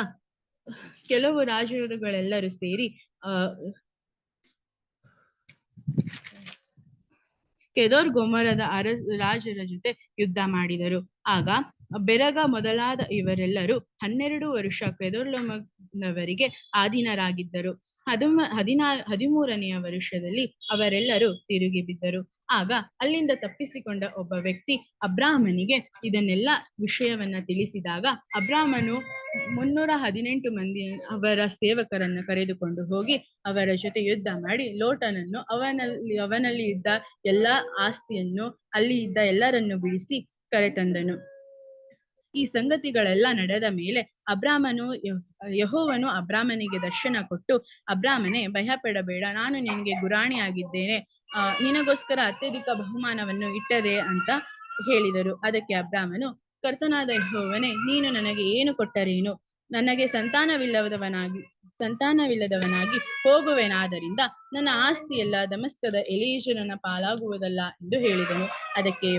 ಕೆಲವು ರಾಜರುಗಳೆಲ್ಲರೂ ಸೇರಿ ಕೆದೋರ್ ಗೊಮೋರದ ರಾಜರ ಜೊತೆ ಯುದ್ಧ ಮಾಡಿದರು. ಆಗ ಬೆರಗ ಮೊದಲಾದ ಇವರೆಲ್ಲರೂ 12 ವರ್ಷ ಕೆದೊರ್ಲೋಮನವರಿಗೆ ಆಧೀನರಾಗಿದ್ದರು. 13ನೆಯ ವರುಷದಲ್ಲಿ ಅವರೆಲ್ಲರೂ ತಿರುಗಿ ಬಿದ್ದರು. ಆಗ ಅಲ್ಲಿಂದ ತಪ್ಪಿಸಿಕೊಂಡ ಒಬ್ಬ ವ್ಯಕ್ತಿ ಅಬ್ರಾಮನಿಗೆ ಇದನ್ನೆಲ್ಲ ವಿಷಯವನ್ನ ತಿಳಿಸಿದಾಗ, ಅಬ್ರಾಮನು 318 ಮಂದಿ ಅವರ ಸೇವಕರನ್ನು ಕರೆದುಕೊಂಡು ಹೋಗಿ ಅವರ ಜೊತೆ ಯುದ್ಧ ಮಾಡಿ ಲೋಟನನ್ನು ಅವನಲ್ಲಿ ಇದ್ದ ಎಲ್ಲ ಆಸ್ತಿಯನ್ನು ಅಲ್ಲಿ ಇದ್ದ ಎಲ್ಲರನ್ನು ಬಿಡಿಸಿ ಕರೆತಂದನು. ಈ ಸಂಗತಿಗಳೆಲ್ಲ ನಡೆದ ಮೇಲೆ ಯೆಹೋವನು ಅಬ್ರಾಮನಿಗೆ ದರ್ಶನ ಕೊಟ್ಟು, ಅಬ್ರಾಮನೇ, ಭಯಪಡಬೇಡ, ನಾನು ನಿನಗೆ ಗುರಾಣಿಯಾಗಿದ್ದೇನೆ, ನಿನಗೋಸ್ಕರ ಅತ್ಯಧಿಕ ಬಹುಮಾನವನ್ನು ಇಟ್ಟದೆ ಅಂತ ಹೇಳಿದರು. ಅದಕ್ಕೆ ಅಬ್ರಾಮನು, ಕರ್ತನಾದ ಯೆಹೋವನೇ, ನೀನು ನನಗೆ ಏನು ಕೊಟ್ಟರೇನು? ನನಗೆ ಸಂತಾನವಿಲ್ಲದವನಾಗಿ ಹೋಗುವೆನಾದ್ದರಿಂದ ನನ್ನ ಆಸ್ತಿ ಎಲ್ಲ ದಮಸ್ಕದ ಎಲೀಷನ ಪಾಲಾಗುವುದಲ್ಲ ಎಂದು ಹೇಳಿದನು. ಅದಕ್ಕೆ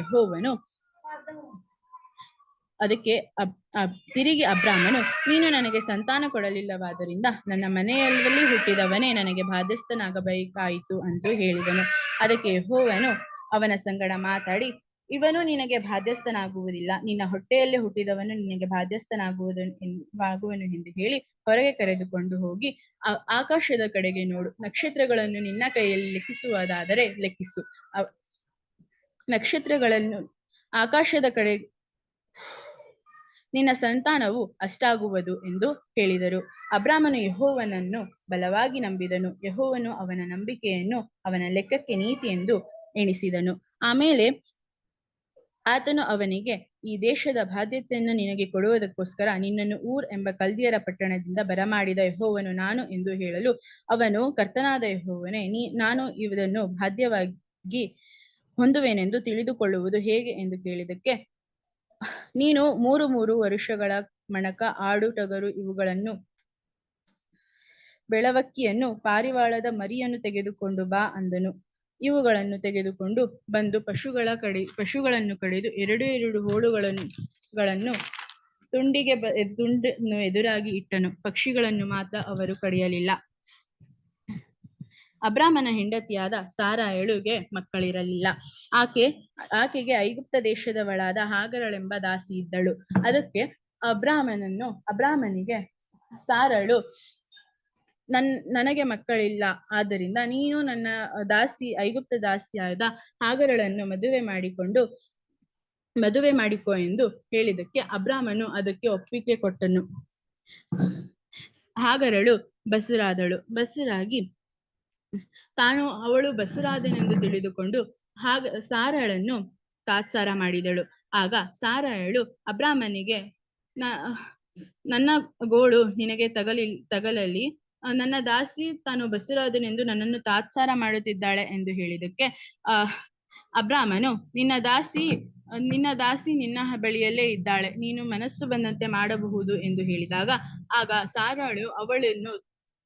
ತಿರುಗಿ ಅಬ್ರಾಮನು, ನೀನು ನನಗೆ ಸಂತಾನ ಕೊಡಲಿಲ್ಲವಾದ್ದರಿಂದ ನನ್ನ ಮನೆಯಲ್ಲಿ ಹುಟ್ಟಿದವನೇ ನನಗೆ ಬಾಧ್ಯಸ್ಥನಾಗಬೇಕಾಯಿತು ಎಂದು ಹೇಳಿದನು. ಅದಕ್ಕೆ ಯೆಹೋವನು ಅವನ ಸಂಗಡ ಮಾತಾಡಿ, ಇವನು ನಿನಗೆ ಬಾಧ್ಯಸ್ಥನಾಗುವುದಿಲ್ಲ, ನಿನ್ನ ಹೊಟ್ಟೆಯಲ್ಲೇ ಹುಟ್ಟಿದವನು ನಿನಗೆ ಬಾಧ್ಯಸ್ಥನಾಗುವನು ಎಂದು ಹೇಳಿ ಹೊರಗೆ ಕರೆದುಕೊಂಡು ಹೋಗಿ, ಆಕಾಶದ ಕಡೆಗೆ ನೋಡು, ನಕ್ಷತ್ರಗಳನ್ನು ನಿನ್ನ ಕೈಯಲ್ಲಿ ಲೆಕ್ಕಿಸುವುದಾದರೆ ಲೆಕ್ಕಿಸು, ನಕ್ಷತ್ರಗಳನ್ನು ಆಕಾಶದ ಕಡೆ ನಿನ್ನ ಸಂತಾನವು ಅಷ್ಟಾಗುವುದು ಎಂದು ಹೇಳಿದರು. ಅಬ್ರಾಮನು ಯೆಹೋವನನ್ನು ಬಲವಾಗಿ ನಂಬಿದನು. ಯೆಹೋವನು ಅವನ ನಂಬಿಕೆಯನ್ನು ಅವನ ಲೆಕ್ಕಕ್ಕೆ ನೀತಿ ಎಂದು ಎಣಿಸಿದನು. ಆಮೇಲೆ ಆತನು ಅವನಿಗೆ, ಈ ದೇಶದ ಬಾಧ್ಯತೆಯನ್ನು ನಿನಗೆ ಕೊಡುವುದಕ್ಕೋಸ್ಕರ ನಿನ್ನನ್ನು ಊರ್ ಎಂಬ ಕಲ್ದಿಯರ ಪಟ್ಟಣದಿಂದ ಬರಮಾಡಿದ ಯೆಹೋವನು ನಾನು ಎಂದು ಹೇಳಲು, ಅವನು, ಕರ್ತನಾದ ಯೆಹೋವನೇ, ನಾನು ಇದನ್ನು ಬಾಧ್ಯವಾಗಿ ಹೊಂದುವೆನೆಂದು ತಿಳಿದುಕೊಳ್ಳುವುದು ಹೇಗೆ ಎಂದು ಕೇಳಿದ್ದಕ್ಕೆ, ನೀನು 3 ವರುಷಗಳ ಮಣಕ, ಆಡು, ಟಗರು ಇವುಗಳನ್ನು, ಬೆಳವಕ್ಕಿಯನ್ನು, ಪಾರಿವಾಳದ ಮರಿಯನ್ನು ತೆಗೆದುಕೊಂಡು ಬಾ ಅಂದನು. ಇವುಗಳನ್ನು ತೆಗೆದುಕೊಂಡು ಬಂದು ಪಶುಗಳನ್ನು ಕಡಿದು 2 ಹೋಳುಗಳನ್ನು ತುಂಡನ್ನು ಎದುರಾಗಿ ಇಟ್ಟನು. ಪಕ್ಷಿಗಳನ್ನು ಮಾತ್ರ ಅವರು ಕಡಿಯಲಿಲ್ಲ. ಅಬ್ರಾಮನ ಹೆಂಡತಿಯಾದ ಸಾರಯಳಿಗೆ ಮಕ್ಕಳಿರಲಿಲ್ಲ. ಆಕೆಗೆ ಐಗುಪ್ತ ದೇಶದವಳಾದ ಹಾಗರಳೆಂಬ ದಾಸಿ ಇದ್ದಳು. ಅದಕ್ಕೆ ಅಬ್ರಾಮನಿಗೆ ಸಾರಳು, ನನಗೆ ಮಕ್ಕಳಿಲ್ಲ, ಆದ್ದರಿಂದ ನೀನು ನನ್ನ ಐಗುಪ್ತ ದಾಸಿಯಾದ ಹಾಗರಳನ್ನು ಮದುವೆ ಮಾಡಿಕೊ ಎಂದು ಹೇಳಿದಕ್ಕೆ ಅಬ್ರಾಮನು ಅದಕ್ಕೆ ಒಪ್ಪಿಗೆ ಕೊಟ್ಟನು. ಹಾಗರಳು ಬಸುರಾಗಿ ಅವಳು ಬಸುರಾದನೆಂದು ತಿಳಿದುಕೊಂಡು ಸಾರಳನ್ನು ತಾತ್ಸಾರ ಮಾಡಿದಳು. ಆಗ ಸಾರಯಳು ಅಬ್ರಾಮನಿಗೆ, ನನ್ನ ಗೋಳು ನಿನಗೆ ತಗಲಲಿ, ನನ್ನ ದಾಸಿ ತಾನು ಬಸುರಾದನೆಂದು ನನ್ನನ್ನು ತಾತ್ಸಾರ ಮಾಡುತ್ತಿದ್ದಾಳೆ ಎಂದು ಹೇಳಿದಕ್ಕೆ ಅಬ್ರಾಮನು, ನಿನ್ನ ದಾಸಿ ನಿನ್ನ ಬಳಿಯಲ್ಲೇ ಇದ್ದಾಳೆ, ನೀನು ಮನಸ್ಸು ಬಂದಂತೆ ಮಾಡಬಹುದು ಎಂದು ಹೇಳಿದಾಗ, ಆಗ ಸಾರಳು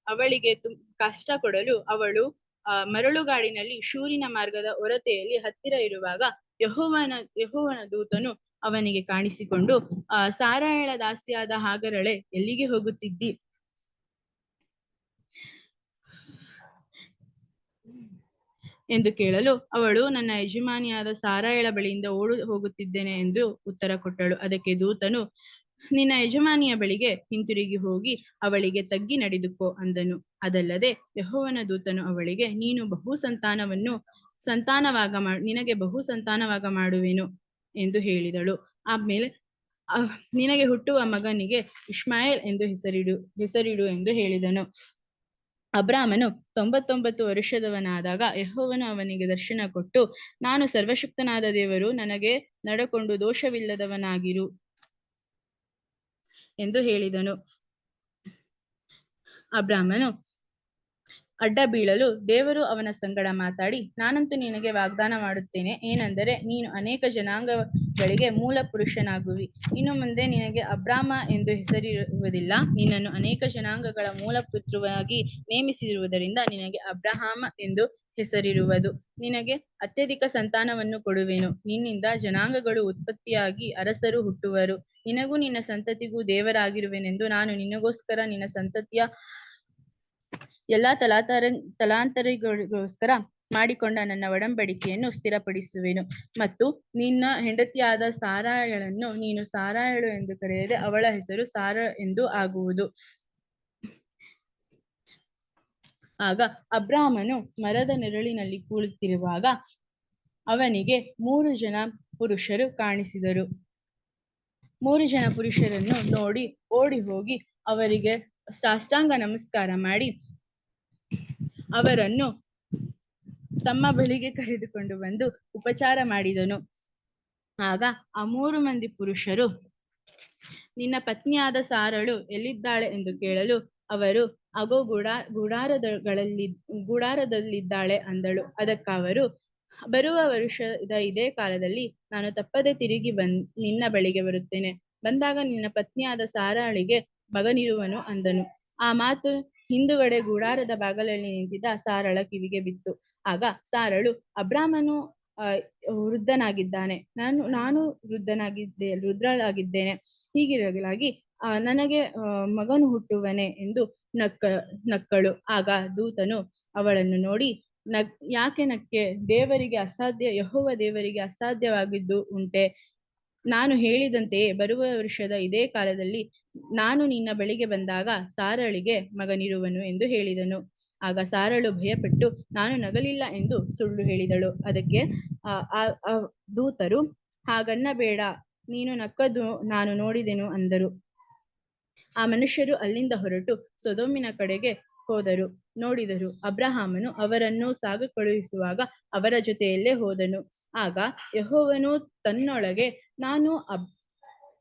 ಅವಳಿಗೆ ಕಷ್ಟ ಕೊಡಲು ಅವಳು ಮರಳುಗಾಡಿನಲ್ಲಿ ಶೂರಿನ ಮಾರ್ಗದ ಒರತೆಯಲ್ಲಿ ಹತ್ತಿರ ಇರುವಾಗ ಯೆಹೋವನ ದೂತನು ಅವನಿಗೆ ಕಾಣಿಸಿಕೊಂಡು, ಸಾರಯಳ ದಾಸಿಯಾದ ಹಾಗರಳೆ, ಎಲ್ಲಿಗೆ ಹೋಗುತ್ತಿದ್ದಿ ಎಂದು ಕೇಳಲು, ಅವಳು, ನನ್ನ ಯಜಮಾನಿಯಾದ ಸಾರಯಳ ಬಳಿಯಿಂದ ಓಡಿ ಹೋಗುತ್ತಿದ್ದೇನೆ ಎಂದು ಉತ್ತರ ಕೊಟ್ಟಳು. ಅದಕ್ಕೆ ದೂತನು, ನಿನ್ನ ಯಜಮಾನಿಯ ಬಳಿಗೆ ಹಿಂತಿರುಗಿ ಹೋಗಿ ಅವಳಿಗೆ ತಗ್ಗಿ ನಡೆದುಕೋ ಅಂದನು. ಅದಲ್ಲದೆ ಯೆಹೋವನ ದೂತನು ಅವಳಿಗೆ, ನಿನಗೆ ಬಹು ಸಂತಾನವಾಗ ಮಾಡುವೆನು ಎಂದು ಹೇಳಿದಳು. ಆಮೇಲೆ, ನಿನಗೆ ಹುಟ್ಟುವ ಮಗನಿಗೆ ಇಷ್ಮಾಯೇಲ್ ಎಂದು ಹೆಸರಿಡು ಎಂದು ಹೇಳಿದನು. ಅಬ್ರಾಮನು 99 ವರುಷದವನಾದಾಗ ಯೆಹೋವನು ಅವನಿಗೆ ದರ್ಶನ ಕೊಟ್ಟು, ನಾನು ಸರ್ವಶಕ್ತನಾದ ದೇವರು, ನನಗೆ ನಡಕೊಂಡು ದೋಷವಿಲ್ಲದವನಾಗಿರು ಎಂದು ಹೇಳಿದನು. ಅಬ್ರಾಮನು ಅಡ್ಡ ಬೀಳಲು ದೇವರು ಅವನ ಸಂಗಡ ಮಾತಾಡಿ, ನಾನಂತೂ ನಿನಗೆ ವಾಗ್ದಾನ ಮಾಡುತ್ತೇನೆ, ಏನೆಂದರೆ ನೀನು ಅನೇಕ ಜನಾಂಗಗಳಿಗೆ ಮೂಲ ಪುರುಷನಾಗುವಿ. ಇನ್ನು ಮುಂದೆ ನಿನಗೆ ಅಬ್ರಾಮ ಎಂದು ಹೆಸರಿರುವುದಿಲ್ಲ, ನಿನ್ನನ್ನು ಅನೇಕ ಜನಾಂಗಗಳ ಮೂಲ ಪಿತೃವಾಗಿ ನೇಮಿಸಿರುವುದರಿಂದ ನಿನಗೆ ಅಬ್ರಹಾಮ ಎಂದು ಹೆಸರಿರುವುದು. ನಿನಗೆ ಅತ್ಯಧಿಕ ಸಂತಾನವನ್ನು ಕೊಡುವೆನು, ನಿನ್ನಿಂದ ಜನಾಂಗಗಳು ಉತ್ಪತ್ತಿಯಾಗಿ ಅರಸರು ಹುಟ್ಟುವರು. ನಿನಗೂ ನಿನ್ನ ಸಂತತಿಗೂ ದೇವರಾಗಿರುವೆನೆಂದು ನಾನು ನಿನಗೋಸ್ಕರ ನಿನ್ನ ಸಂತತಿಯ ಎಲ್ಲಾ ತಲಾಂತರಿಗೋಸ್ಕರ ಮಾಡಿಕೊಂಡ ನನ್ನ ಒಡಂಬಡಿಕೆಯನ್ನು ಸ್ಥಿರಪಡಿಸುವೆನು. ಮತ್ತು ನಿನ್ನ ಹೆಂಡತಿಯಾದ ಸಾರಯಳನ್ನು ನೀನು ಸಾರಯಳು ಎಂದು ಕರೆಯದೆ ಅವಳ ಹೆಸರು ಸಾರ ಎಂದು ಆಗುವುದು. ಆಗ ಅಬ್ರಾಮನು ಮರದ ನೆರಳಿನಲ್ಲಿ ಕುಳಿತಿರುವಾಗ ಅವನಿಗೆ 3 ಜನ ಪುರುಷರು ಕಾಣಿಸಿದರು. 3 ಜನ ಪುರುಷರನ್ನು ನೋಡಿ ಓಡಿ ಹೋಗಿ ಅವರಿಗೆ ಸಾಷ್ಟಾಂಗ ನಮಸ್ಕಾರ ಮಾಡಿ ಅವರನ್ನು ತಮ್ಮ ಬಳಿಗೆ ಕರೆದುಕೊಂಡು ಬಂದು ಉಪಚಾರ ಮಾಡಿದನು. ಆಗ ಆ 3 ಮಂದಿ ಪುರುಷರು, ನಿನ್ನ ಪತ್ನಿಯಾದ ಸಾರಳು ಎಲ್ಲಿದ್ದಾಳೆ ಎಂದು ಕೇಳಲು, ಅವರು, ಅಗೋ ಗುಡಾರದಲ್ಲಿದ್ದಾಳೆ ಅಂದಳು. ಅದಕ್ಕವರು, ಬರುವ ವರುಷದ ಇದೇ ಕಾಲದಲ್ಲಿ ನಾನು ತಪ್ಪದೆ ತಿರುಗಿ ನಿನ್ನ ಬಳಿಗೆ ಬರುತ್ತೇನೆ, ಬಂದಾಗ ನಿನ್ನ ಪತ್ನಿಯಾದ ಸಾರಳಿಗೆ ಮಗನಿರುವನು ಅಂದನು. ಆ ಮಾತು ಹಿಂದುಗಡೆ ಗುಡಾರದ ಬಾಗಲಲ್ಲಿ ನಿಂತಿದ್ದ ಸಾರಳ ಕಿವಿಗೆ ಬಿತ್ತು. ಆಗ ಸಾರಳು, ಅಬ್ರಾಮನು ವೃದ್ಧನಾಗಿದ್ದಾನೆ, ನಾನು ವೃದ್ಧಳಾಗಿದ್ದೇನೆ, ಹೀಗಿರಲಾಗಿ ನನಗೆ ಮಗನು ಹುಟ್ಟುವನೆ ಎಂದು ನಕ್ಕಳು. ಆಗ ದೂತನು ಅವಳನ್ನು ನೋಡಿ, ಯಾಕೆ ನಕ್ಕೆ? ಯೆಹೋವ ದೇವರಿಗೆ ಅಸಾಧ್ಯವಾಗಿದ್ದು ಉಂಟೆ? ನಾನು ಹೇಳಿದಂತೆಯೇ ಬರುವ ವರ್ಷದ ಇದೇ ಕಾಲದಲ್ಲಿ ನಾನು ನಿನ್ನ ಬಳಿಗೆ ಬಂದಾಗ ಸಾರಳಿಗೆ ಮಗನಿರುವನು ಎಂದು ಹೇಳಿದನು. ಆಗ ಸಾರಳು ಭಯಪಟ್ಟು, ನಾನು ನಗಲಿಲ್ಲ ಎಂದು ಸುಳ್ಳು ಹೇಳಿದಳು. ಅದಕ್ಕೆ ದೂತರು, ಹಾಗನ್ನಬೇಡ, ನೀನು ನಕ್ಕದ್ದು ನಾನು ನೋಡಿದೆನು ಅಂದರು. ಆ ಮನುಷ್ಯರು ಅಲ್ಲಿಂದ ಹೊರಟು ಸೊದೋಮಿನ ಕಡೆಗೆ ಹೋದರು. ನೋಡಿದರು, ಅಬ್ರಹಾಮನು ಅವರನ್ನು ಸಾಗ ಕಳುಹಿಸುವಾಗ ಅವರ ಜೊತೆಯಲ್ಲೇ ಹೋದನು. ಆಗ ಯೆಹೋವನು ತನ್ನೊಳಗೆ,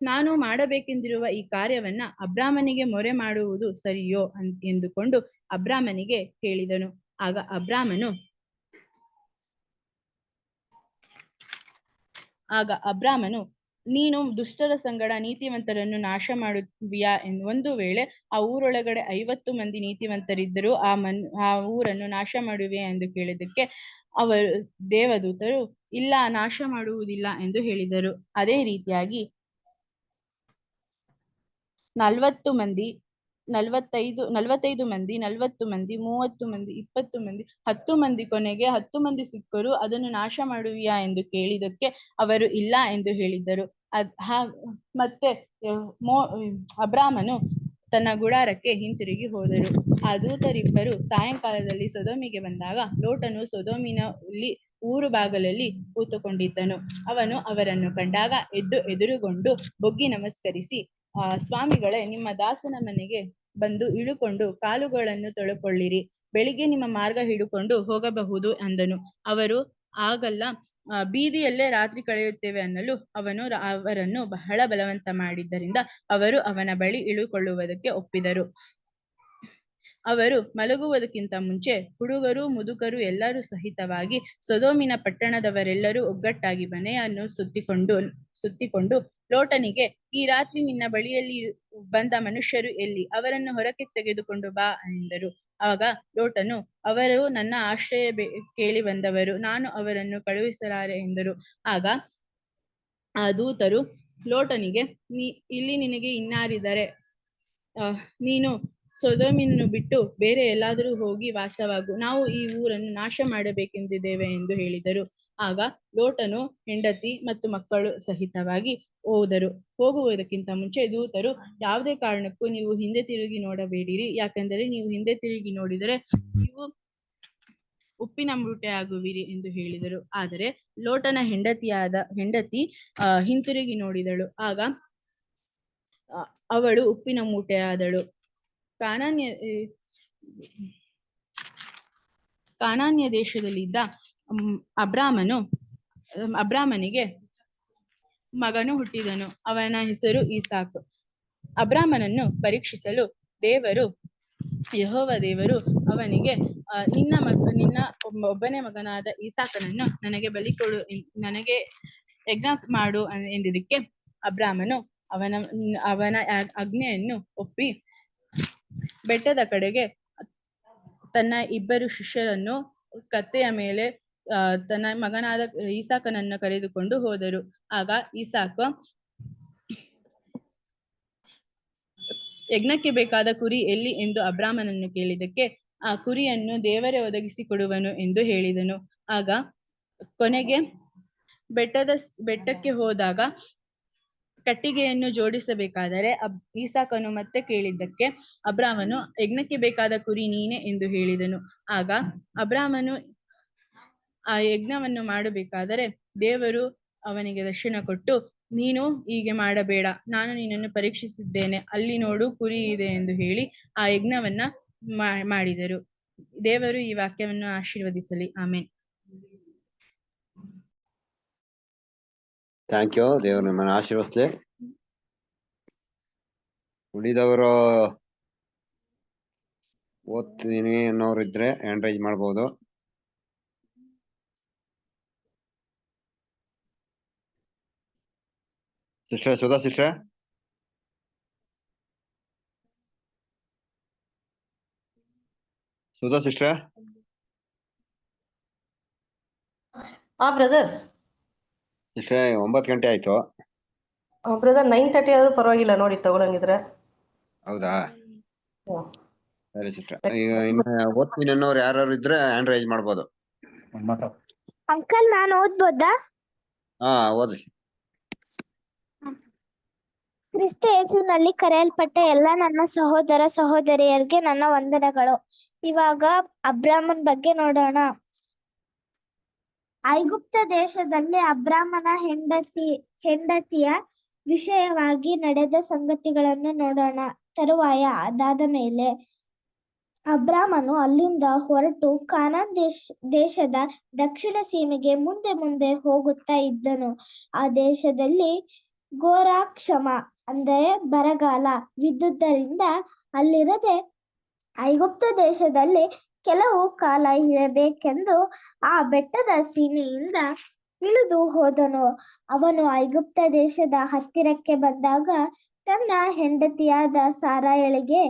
ನಾನು ಮಾಡಬೇಕೆಂದಿರುವ ಈ ಕಾರ್ಯವನ್ನ ಅಬ್ರಾಮನಿಗೆ ಮೊರೆ ಮಾಡುವುದು ಸರಿಯೋ ಎಂದುಕೊಂಡು ಅಬ್ರಾಮನಿಗೆ ಹೇಳಿದನು. ಆಗ ಅಬ್ರಾಮನು, ನೀನು ದುಷ್ಟರ ಸಂಗಡ ನೀತಿವಂತರನ್ನು ನಾಶ ಮಾಡುವಿಯಾ? ಒಂದು ವೇಳೆ ಆ ಊರೊಳಗಡೆ 50 ಮಂದಿ ನೀತಿವಂತರಿದ್ದರೂ ಆ ಊರನ್ನು ನಾಶ ಮಾಡುವೆ ಎಂದು ಕೇಳಿದಕ್ಕೆ ದೇವದೂತರು, ಇಲ್ಲ, ನಾಶ ಮಾಡುವುದಿಲ್ಲ ಎಂದು ಹೇಳಿದರು. ಅದೇ ರೀತಿಯಾಗಿ 45 ಮಂದಿ, 40 ಮಂದಿ, 30 ಮಂದಿ, 30 ಮಂದಿ, 20 ಮಂದಿ, 10 ಮಂದಿ, ಕೊನೆಗೆ 10 ಮಂದಿ ಸಿಕ್ಕರು. ಅದನ್ನು ನಾಶ ಮಾಡುವಿಯಾ ಎಂದು ಕೇಳಿದಕ್ಕೆ ಅವರು ಇಲ್ಲ ಎಂದು ಹೇಳಿದರು. ಮತ್ತೆ ಅಬ್ರಾಮನು ತನ್ನ ಗುಡಾರಕ್ಕೆ ಹಿಂತಿರುಗಿ ಹೋದರು. ಆ ದೂತರಿಬ್ಬರು ಸಾಯಂಕಾಲದಲ್ಲಿ ಸೊದೋಮಿಗೆ ಬಂದಾಗ ಲೋಟನು ಸೊದೋಮಿನಲ್ಲಿ ಊರು ಬಾಗಲಲ್ಲಿ ಕೂತುಕೊಂಡಿದ್ದನು. ಅವನು ಅವರನ್ನು ಕಂಡಾಗ ಎದುರುಗೊಂಡು ಬೊಗ್ಗಿ ನಮಸ್ಕರಿಸಿ, ಸ್ವಾಮಿಗಳೇ, ನಿಮ್ಮ ದಾಸನ ಮನೆಗೆ ಬಂದು ಇಳುಕೊಂಡು ಕಾಲುಗಳನ್ನು ತೊಳಕೊಳ್ಳಿರಿ, ಬೆಳಿಗ್ಗೆ ನಿಮ್ಮ ಮಾರ್ಗ ಹಿಡುಕೊಂಡು ಹೋಗಬಹುದು ಅಂದನು. ಅವರು, ಆಗಲ್ಲ, ಬೀದಿಯಲ್ಲೇ ರಾತ್ರಿ ಕಳೆಯುತ್ತೇವೆ ಅನ್ನಲು ಅವನು ಅವರನ್ನು ಬಹಳ ಬಲವಂತ ಮಾಡಿದ್ದರಿಂದ ಅವರು ಅವನ ಬಳಿ ಇಳುಕೊಳ್ಳುವುದಕ್ಕೆ ಒಪ್ಪಿದರು. ಅವರು ಮಲಗುವುದಕ್ಕಿಂತ ಮುಂಚೆ ಹುಡುಗರು ಮುದುಕರು ಎಲ್ಲರೂ ಸಹಿತವಾಗಿ ಸೊದೋಮಿನ ಪಟ್ಟಣದವರೆಲ್ಲರೂ ಒಗ್ಗಟ್ಟಾಗಿ ಮನೆಯನ್ನು ಸುತ್ತಿಕೊಂಡು ಲೋಟನಿಗೆ, ಈ ರಾತ್ರಿ ನಿನ್ನ ಬಳಿಯಲ್ಲಿ ಬಂದ ಮನುಷ್ಯರು ಎಲ್ಲಿ? ಅವರನ್ನು ಹೊರಕ್ಕೆ ತೆಗೆದುಕೊಂಡು ಬಾ ಎಂದರು. ಆಗ ಲೋಟನು, ಅವರು ನನ್ನ ಆಶ್ರಯ ಕೇಳಿ ಬಂದವರು, ನಾನು ಅವರನ್ನು ಕಳುಹಿಸಲಾರೆ ಎಂದರು. ಆಗ ಆ ದೂತರು ಲೋಟನಿಗೆ, ಇಲ್ಲಿ ನಿನಗೆ ಇನ್ನಾರಿದ್ದಾರೆ? ನೀನು ಸೊದೋಮನ್ನು ಬಿಟ್ಟು ಬೇರೆ ಎಲ್ಲಾದರೂ ಹೋಗಿ ವಾಸವಾಗು, ನಾವು ಈ ಊರನ್ನು ನಾಶ ಮಾಡಬೇಕೆಂದಿದ್ದೇವೆ ಎಂದು ಹೇಳಿದರು. ಆಗ ಲೋಟನು ಹೆಂಡತಿ ಮತ್ತು ಮಕ್ಕಳು ಸಹಿತವಾಗಿ ಹೋದರು. ಹೋಗುವುದಕ್ಕಿಂತ ಮುಂಚೆ ದೂತರು, ಯಾವುದೇ ಕಾರಣಕ್ಕೂ ನೀವು ಹಿಂದೆ ತಿರುಗಿ ನೋಡಬೇಡಿರಿ, ಯಾಕೆಂದರೆ ನೀವು ಹಿಂದೆ ತಿರುಗಿ ನೋಡಿದರೆ ನೀವು ಉಪ್ಪಿನ ಮೂಟೆ ಆಗುವಿರಿ ಎಂದು ಹೇಳಿದರು. ಆದರೆ ಲೋಟನ ಹೆಂಡತಿ ಹಿಂತಿರುಗಿ ನೋಡಿದಳು. ಆಗ ಅವಳು ಉಪ್ಪಿನ ಮೂಟೆಯಾದಳು. ಕಾನಾನ್ಯ ದೇಶದಲ್ಲಿದ್ದ ಅಬ್ರಾಮನಿಗೆ ಮಗನು ಹುಟ್ಟಿದನು. ಅವನ ಹೆಸರು ಈಸಾಕ್. ಅಬ್ರಾಮನನ್ನು ಪರೀಕ್ಷಿಸಲು ಯೆಹೋವ ದೇವರು ಅವನಿಗೆ, ನಿನ್ನ ಒಬ್ಬನೇ ಮಗನಾದ ಈಸಾಕನನ್ನು ನನಗೆ ಬಲಿ ಕೊಡು, ನನಗೆ ಯಜ್ಞ ಮಾಡು ಎಂದಿದ್ದಕ್ಕೆ ಅಬ್ರಾಮನು ಅವನ ಆಜ್ಞೆಯನ್ನು ಒಪ್ಪಿ ಬೆಟ್ಟದ ಕಡೆಗೆ ತನ್ನ 2 ಶಿಷ್ಯರನ್ನು ಕತ್ತೆಯ ಮೇಲೆ ತನ್ನ ಮಗನಾದ ಈಸಾಕನನ್ನು ಕರೆದುಕೊಂಡು ಹೋದರು. ಆಗ ಈಸಾಕ ಯಜ್ಞಕ್ಕೆ ಬೇಕಾದ ಕುರಿ ಎಲ್ಲಿ ಎಂದು ಅಬ್ರಾಮನನ್ನು ಕೇಳಿದಕ್ಕೆ, ಆ ಕುರಿಯನ್ನು ದೇವರೇ ಒದಗಿಸಿಕೊಡುವನು ಎಂದು ಹೇಳಿದನು. ಆಗ ಕೊನೆಗೆ ಬೆಟ್ಟಕ್ಕೆ ಹೋದಾಗ ಕಟ್ಟಿಗೆಯನ್ನು ಜೋಡಿಸಬೇಕಾದರೆ ಈಸಾಕನು ಮತ್ತೆ ಕೇಳಿದ್ದಕ್ಕೆ ಅಬ್ರಾಮನು, ಯಜ್ಞಕ್ಕೆ ಬೇಕಾದ ಕುರಿ ನೀನೆ ಎಂದು ಹೇಳಿದನು. ಆಗ ಅಬ್ರಾಮನು ಆ ಯಜ್ಞವನ್ನು ಮಾಡಬೇಕಾದರೆ ದೇವರು ಅವನಿಗೆ ದರ್ಶನ ಕೊಟ್ಟು, ನೀನು ಹೀಗೆ ಮಾಡಬೇಡ, ನಾನು ನಿನ್ನನ್ನು ಪರೀಕ್ಷಿಸಿದ್ದೇನೆ, ಅಲ್ಲಿ ನೋಡು ಕುರಿ ಇದೆ ಎಂದು ಹೇಳಿ ಆ ಯಜ್ಞವನ್ನ ಮಾಡಿದರು. ದೇವರು ಈ ವಾಕ್ಯವನ್ನು ಆಶೀರ್ವದಿಸಲಿ. ಆಮೆನ್. Thank you. ದೇವರು ನಿಮ್ಮನ್ನು ಆಶೀರ್ವದಿಸಲಿ. ಉಳಿದವರು ಓದ್ತೀನಿ ಅನ್ನೋರು ಇದ್ರೆ ಹ್ಯಾಂಡ್ ರೈಸ್ ಮಾಡ್ಬೋದು. Sister Sudha sister, brother sister 9 ಗಂಟೆ ಆಯ್ತು. ಬ್ರದರ್ 9:30 ಆದ್ರೂ ಪರವಾಗಿಲ್ಲ ನೋಡಿ, ತಗೊಳಂಗಿದ್ರೆ. ಹೌದಾ, ಸರಿ ಸಿಸ್ಟರ್. ಈಗ ಇನ್ನು ಓದ್ತೀನಿ ಅನ್ನೋರು ಯಾರು ಇದ್ರೆ ಹ್ಯಾಂಡ್ ರೈಸ್ ಮಾಡ್ಬೋದು. ಅಂಕಲ್, ನಾನು ಓದ್ಬೋದಾ? ಓದಿ. ಕ್ರಿಸ್ತ ಯೇಸುವಿನಲ್ಲಿ ಕರೆಯಲ್ಪಟ್ಟ ಎಲ್ಲ ನನ್ನ ಸಹೋದರ ಸಹೋದರಿಯರಿಗೆ ನನ್ನ ವಂದನೆಗಳು. ಇವಾಗ ಅಬ್ರಾಮನ ಬಗ್ಗೆ ನೋಡೋಣ. ಐಗುಪ್ತ ದೇಶದಲ್ಲಿ ಅಬ್ರಾಮನ ಹೆಂಡತಿಯ ವಿಷಯವಾಗಿ ನಡೆದ ಸಂಗತಿಗಳನ್ನು ನೋಡೋಣ. ತರುವಾಯ ಅದಾದ ಮೇಲೆ ಅಬ್ರಾಮನು ಅಲ್ಲಿಂದ ಹೊರಟು ಕಾನಾನ್ ದೇಶದ ದಕ್ಷಿಣ ಸೀಮೆಗೆ ಮುಂದೆ ಮುಂದೆ ಹೋಗುತ್ತಾ ಇದ್ದನು. ಆ ದೇಶದಲ್ಲಿ ಘೋರಾಕ್ಷಮ ಅಂದರೆ ಬರಗಾಲ ಬಿದ್ದುದರಿಂದ ಅಲ್ಲಿರದೆ ಐಗುಪ್ತ ದೇಶದಲ್ಲಿ ಕೆಲವು ಕಾಲ ಇರಬೇಕೆಂದು ಆ ಬೆಟ್ಟದ ಸೀಮೆಯಿಂದ ಇಳಿದು ಹೋದನು. ಅವನು ಐಗುಪ್ತ ದೇಶದ ಹತ್ತಿರಕ್ಕೆ ಬಂದಾಗ ತನ್ನ ಹೆಂಡತಿಯಾದ ಸಾರಯಳಿಗೆ,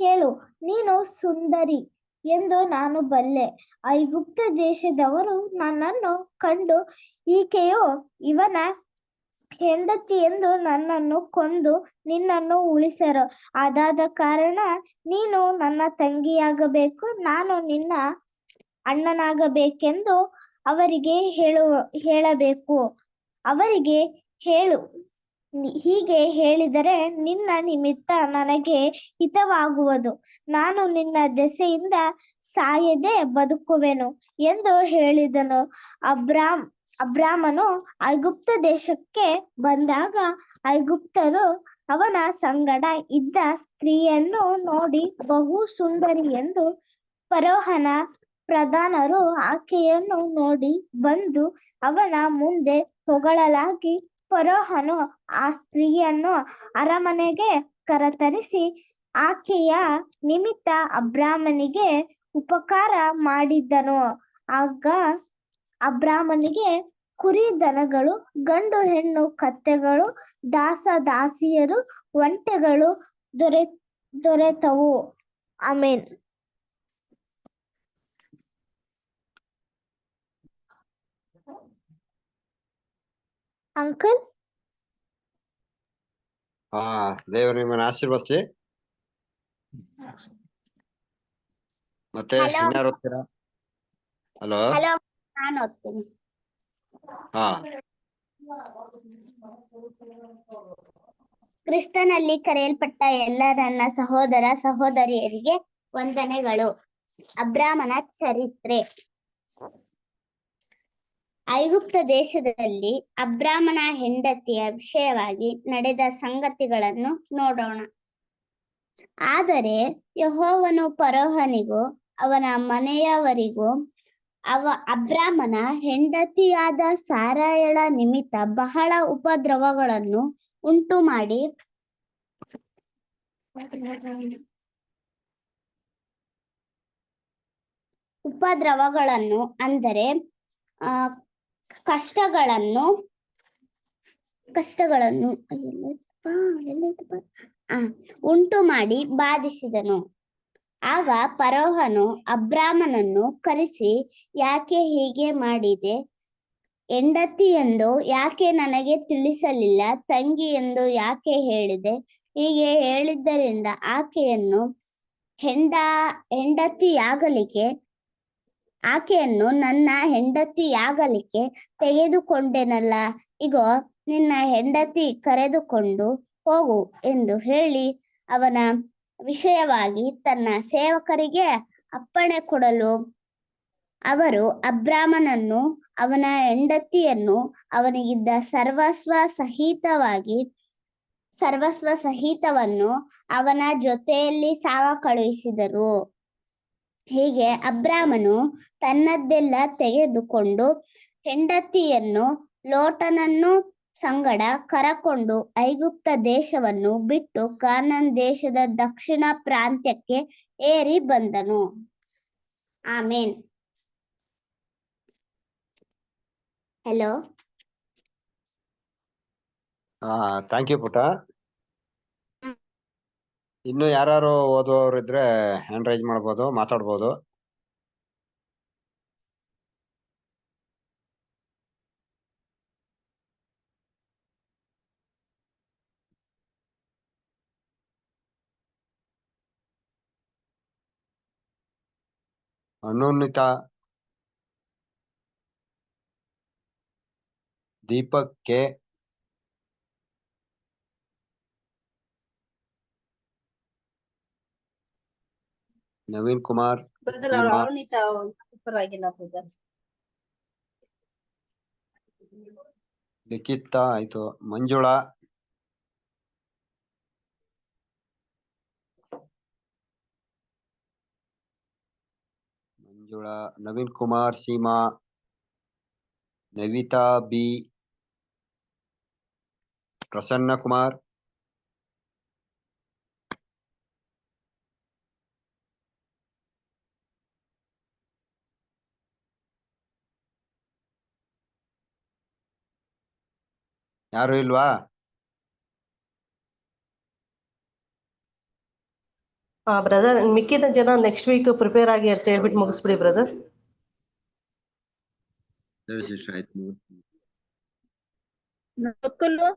ಕೇಳು, ನೀನು ಸುಂದರಿ ಎಂದು ನಾನು ಬಲ್ಲೆ. ಐಗುಪ್ತ ದೇಶದವರು ನನ್ನನ್ನು ಕಂಡು ಈಕೆಯು ಇವನ ಹೆಂಡತಿ ಎಂದು ನನ್ನನ್ನು ಕೊಂದು ನಿನ್ನನ್ನು ಉಳಿಸರು. ಅದಾದ ಕಾರಣ ನೀನು ನನ್ನ ತಂಗಿಯಾಗಬೇಕು, ನಾನು ನಿನ್ನ ಅಣ್ಣನಾಗಬೇಕೆಂದು ಅವರಿಗೆ ಹೇಳಬೇಕು. ಅವರಿಗೆ ಹೇಳು, ಹೀಗೆ ಹೇಳಿದರೆ ನಿನ್ನ ನಿಮಿತ್ತ ನನಗೆ ಹಿತವಾಗುವುದು, ನಾನು ನಿನ್ನ ದೆಸೆಯಿಂದ ಸಾಯದೆ ಬದುಕುವೆನು ಎಂದು ಹೇಳಿದನು. ಅಬ್ರಾಮನು ಐಗುಪ್ತ ದೇಶಕ್ಕೆ ಬಂದಾಗ ಐಗುಪ್ತರು ಅವನ ಸಂಗಡ ಇದ್ದ ಸ್ತ್ರೀಯನ್ನು ನೋಡಿ ಬಹು ಸುಂದರಿ ಎಂದು ಫರೋಹನ ಪ್ರಧಾನರು ಆಕೆಯನ್ನು ನೋಡಿ ಬಂದು ಅವನ ಮುಂದೆ ಹೊಗಳಲಾಗಿ, ಫರೋಹನು ಆ ಸ್ತ್ರೀಯನ್ನು ಅರಮನೆಗೆ ಕರೆತರಿಸಿ ಆಕೆಯ ನಿಮಿತ್ತ ಅಬ್ರಾಮನಿಗೆ ಉಪಕಾರ ಮಾಡಿದ್ದನು. ಆಗ ಅಬ್ರಾಮನಿಗೆ ಕುರಿ ದನಗಳು, ಗಂಡು ಹೆಣ್ಣು ಕತ್ತೆಗಳು, ದಾಸ ದಾಸಿಯರು, ಒಂಟೆಗಳು ದೊರೆತವು. ಆಮೇನ್. ಅಂಕಲ್, ದೇವರು ನಿಮ್ಮನ್ನ ಆಶೀರ್ವದಿಸ್ಲಿ. ಮತ್ತೆ Hello. ಇನ್ಯಾರು ಓದ್ತೀರಾ? ಹಲೋ. ನಾನು ಓದ್ತೀನಿ. ಹಾ, ಕ್ರಿಸ್ತನಲ್ಲಿ ಕರೆಯಲ್ಪಟ್ಟ ಎಲ್ಲ ನನ್ನ ಸಹೋದರ ಸಹೋದರಿಯರಿಗೆ ವಂದನೆಗಳು. ಅಬ್ರಾಮನ ಚರಿತ್ರೆ. ಐಗುಪ್ತ ದೇಶದಲ್ಲಿ ಅಬ್ರಾಮನ ಹೆಂಡತಿಯ ವಿಷಯವಾಗಿ ನಡೆದ ಸಂಗತಿಗಳನ್ನು ನೋಡೋಣ. ಆದರೆ ಯೆಹೋವನು ಫರೋಹನಿಗೂ ಅವನ ಮನೆಯವರಿಗೂ ಅಬ್ರಾಮನ ಹೆಂಡತಿಯಾದ ಸಾರಯಳ ನಿಮಿತ್ತ ಬಹಳ ಉಪದ್ರವಗಳನ್ನು ಉಂಟು ಮಾಡಿ ಅಂದರೆ ಕಷ್ಟಗಳನ್ನು ಉಂಟು ಮಾಡಿ ಬಾಧಿಸಿದನು. ಆಗ ಫರೋಹನು ಅಬ್ರಾಮನನ್ನು ಕರೆಸಿ, ಯಾಕೆ ಹೀಗೆ ಮಾಡಿದೆ? ಹೆಂಡತಿ ಎಂದು ಯಾಕೆ ನನಗೆ ತಿಳಿಸಲಿಲ್ಲ? ತಂಗಿ ಎಂದು ಯಾಕೆ ಹೇಳಿದೆ? ಹೀಗೆ ಹೇಳಿದ್ದರಿಂದ ಆಕೆಯನ್ನು ನನ್ನ ಹೆಂಡತಿಯಾಗಲಿಕ್ಕೆ ತೆಗೆದುಕೊಂಡೆನಲ್ಲ. ಇಗೋ, ನಿನ್ನ ಹೆಂಡತಿ ಕರೆದುಕೊಂಡು ಹೋಗು ಎಂದು ಹೇಳಿ ಅವನ ವಿಷಯವಾಗಿ ತನ್ನ ಸೇವಕರಿಗೆ ಅಪ್ಪಣೆ ಕೊಡಲು ಅವರು ಅಬ್ರಾಮನನ್ನು ಅವನ ಹೆಂಡತಿಯನ್ನು ಅವನಿಗಿದ್ದ ಸರ್ವಸ್ವ ಸಹಿತವನ್ನು ಅವನ ಜೊತೆಯಲ್ಲಿ ಸಾವ ಕಳುಹಿಸಿದರು. ಹೀಗೆ ಅಬ್ರಾಮನು ತನ್ನದ್ದೆಲ್ಲ ತೆಗೆದುಕೊಂಡು ಹೆಂಡತಿಯನ್ನು ಲೋಟನನ್ನು ಸಂಗಡ ಕರಕೊಂಡು ಐಗುಪ್ತ ದೇಶವನ್ನು ಬಿಟ್ಟು ಕಾನಾನ್ ದೇಶದ ದಕ್ಷಿಣ ಪ್ರಾಂತ್ಯಕ್ಕೆ ಏರಿ ಬಂದನು. ಆಮೇನ್. ಹಲೋ. ಥ್ಯಾಂಕ್ ಯು ಪುಟ. ಇನ್ನು ಯಾರು ಓದುವವರು ಇದ್ರೆ ಹ್ಯಾಂಡ್ ರೈಸ್ ಮಾಡ್ಬೋದು, ಮಾತಾಡ್ಬೋದು. ಅನುನಿತಾ, ದೀಪಕ್ ಕೆ, ನವೀನ್ ಕುಮಾರ್, ಲಿಖಿತಾ ಆಯ್ತು, ಮಂಜುಳಾ, ಮಂಜುಳಾ, ನವೀನ್ ಕುಮಾರ್, ಸೀಮಾ, ನವಿತಾ ಬಿ, ಪ್ರಸನ್ನ ಕುಮಾರ್, ಯಾರು ಇಲ್ವಾ? ಬ್ರದರ್ ಮಿಕ್ಕಿದ ಜನ ನೆಕ್ಸ್ಟ್ ವೀಕ್ ಪ್ರಿಪೇರ್ ಆಗಿ ಅಂತ ಹೇಳ್ಬಿಟ್ಟು ಮುಗಿಸ್ಬಿಡಿ ಬ್ರದರ್. ಸರಿ ಸಿಸ್ಟರ್, ಆಯ್ತು. ಮಕ್ಕಳು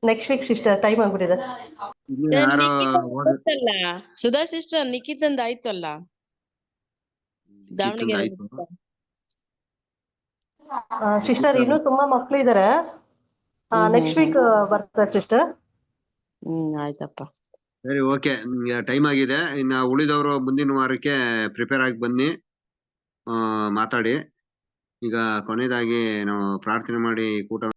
ನೆಕ್ಸ್ಟ್ ವೀಕ್ ಸಿಸ್ಟರ್ ಟೈಮ್ ಆಗ್ಬಿಟ್ಟಿದೆ. ಯಾರು ಗೊತ್ತಲ್ಲ ಸುಧಾ ಸಿಸ್ಟರ್ ನಿಖಿತಂದ್ ಆಯ್ತಲ್ಲ ದಾವಣಗೆರೆ ಆಯ್ತು. ಸಿಸ್ಟರ್ ಇನ್ನೂ ತುಂಬಾ ಮಕ್ಳು ಇದಾರೆ. ನೆಕ್ಸ್ಟ್ ವೀಕ್ ಬರ್ತಾರೆ ಸಿಸ್ಟರ್. ಆಯ್ತಪ್ಪ. ಸರಿ, ಓಕೆ. ಟೈಮ್ ಆಗಿದೆ. ಇನ್ನ ಉಳಿದವರು ಮುಂದಿನ ವಾರಕ್ಕೆ ಪ್ರಿಪೇರ್ ಆಗಿ ಬನ್ನಿ, ಮಾತಾಡಿ. ಈಗ ಕೊನೆಯದಾಗಿ ನಾವು ಪ್ರಾರ್ಥನೆ ಮಾಡಿ ಕೂಟ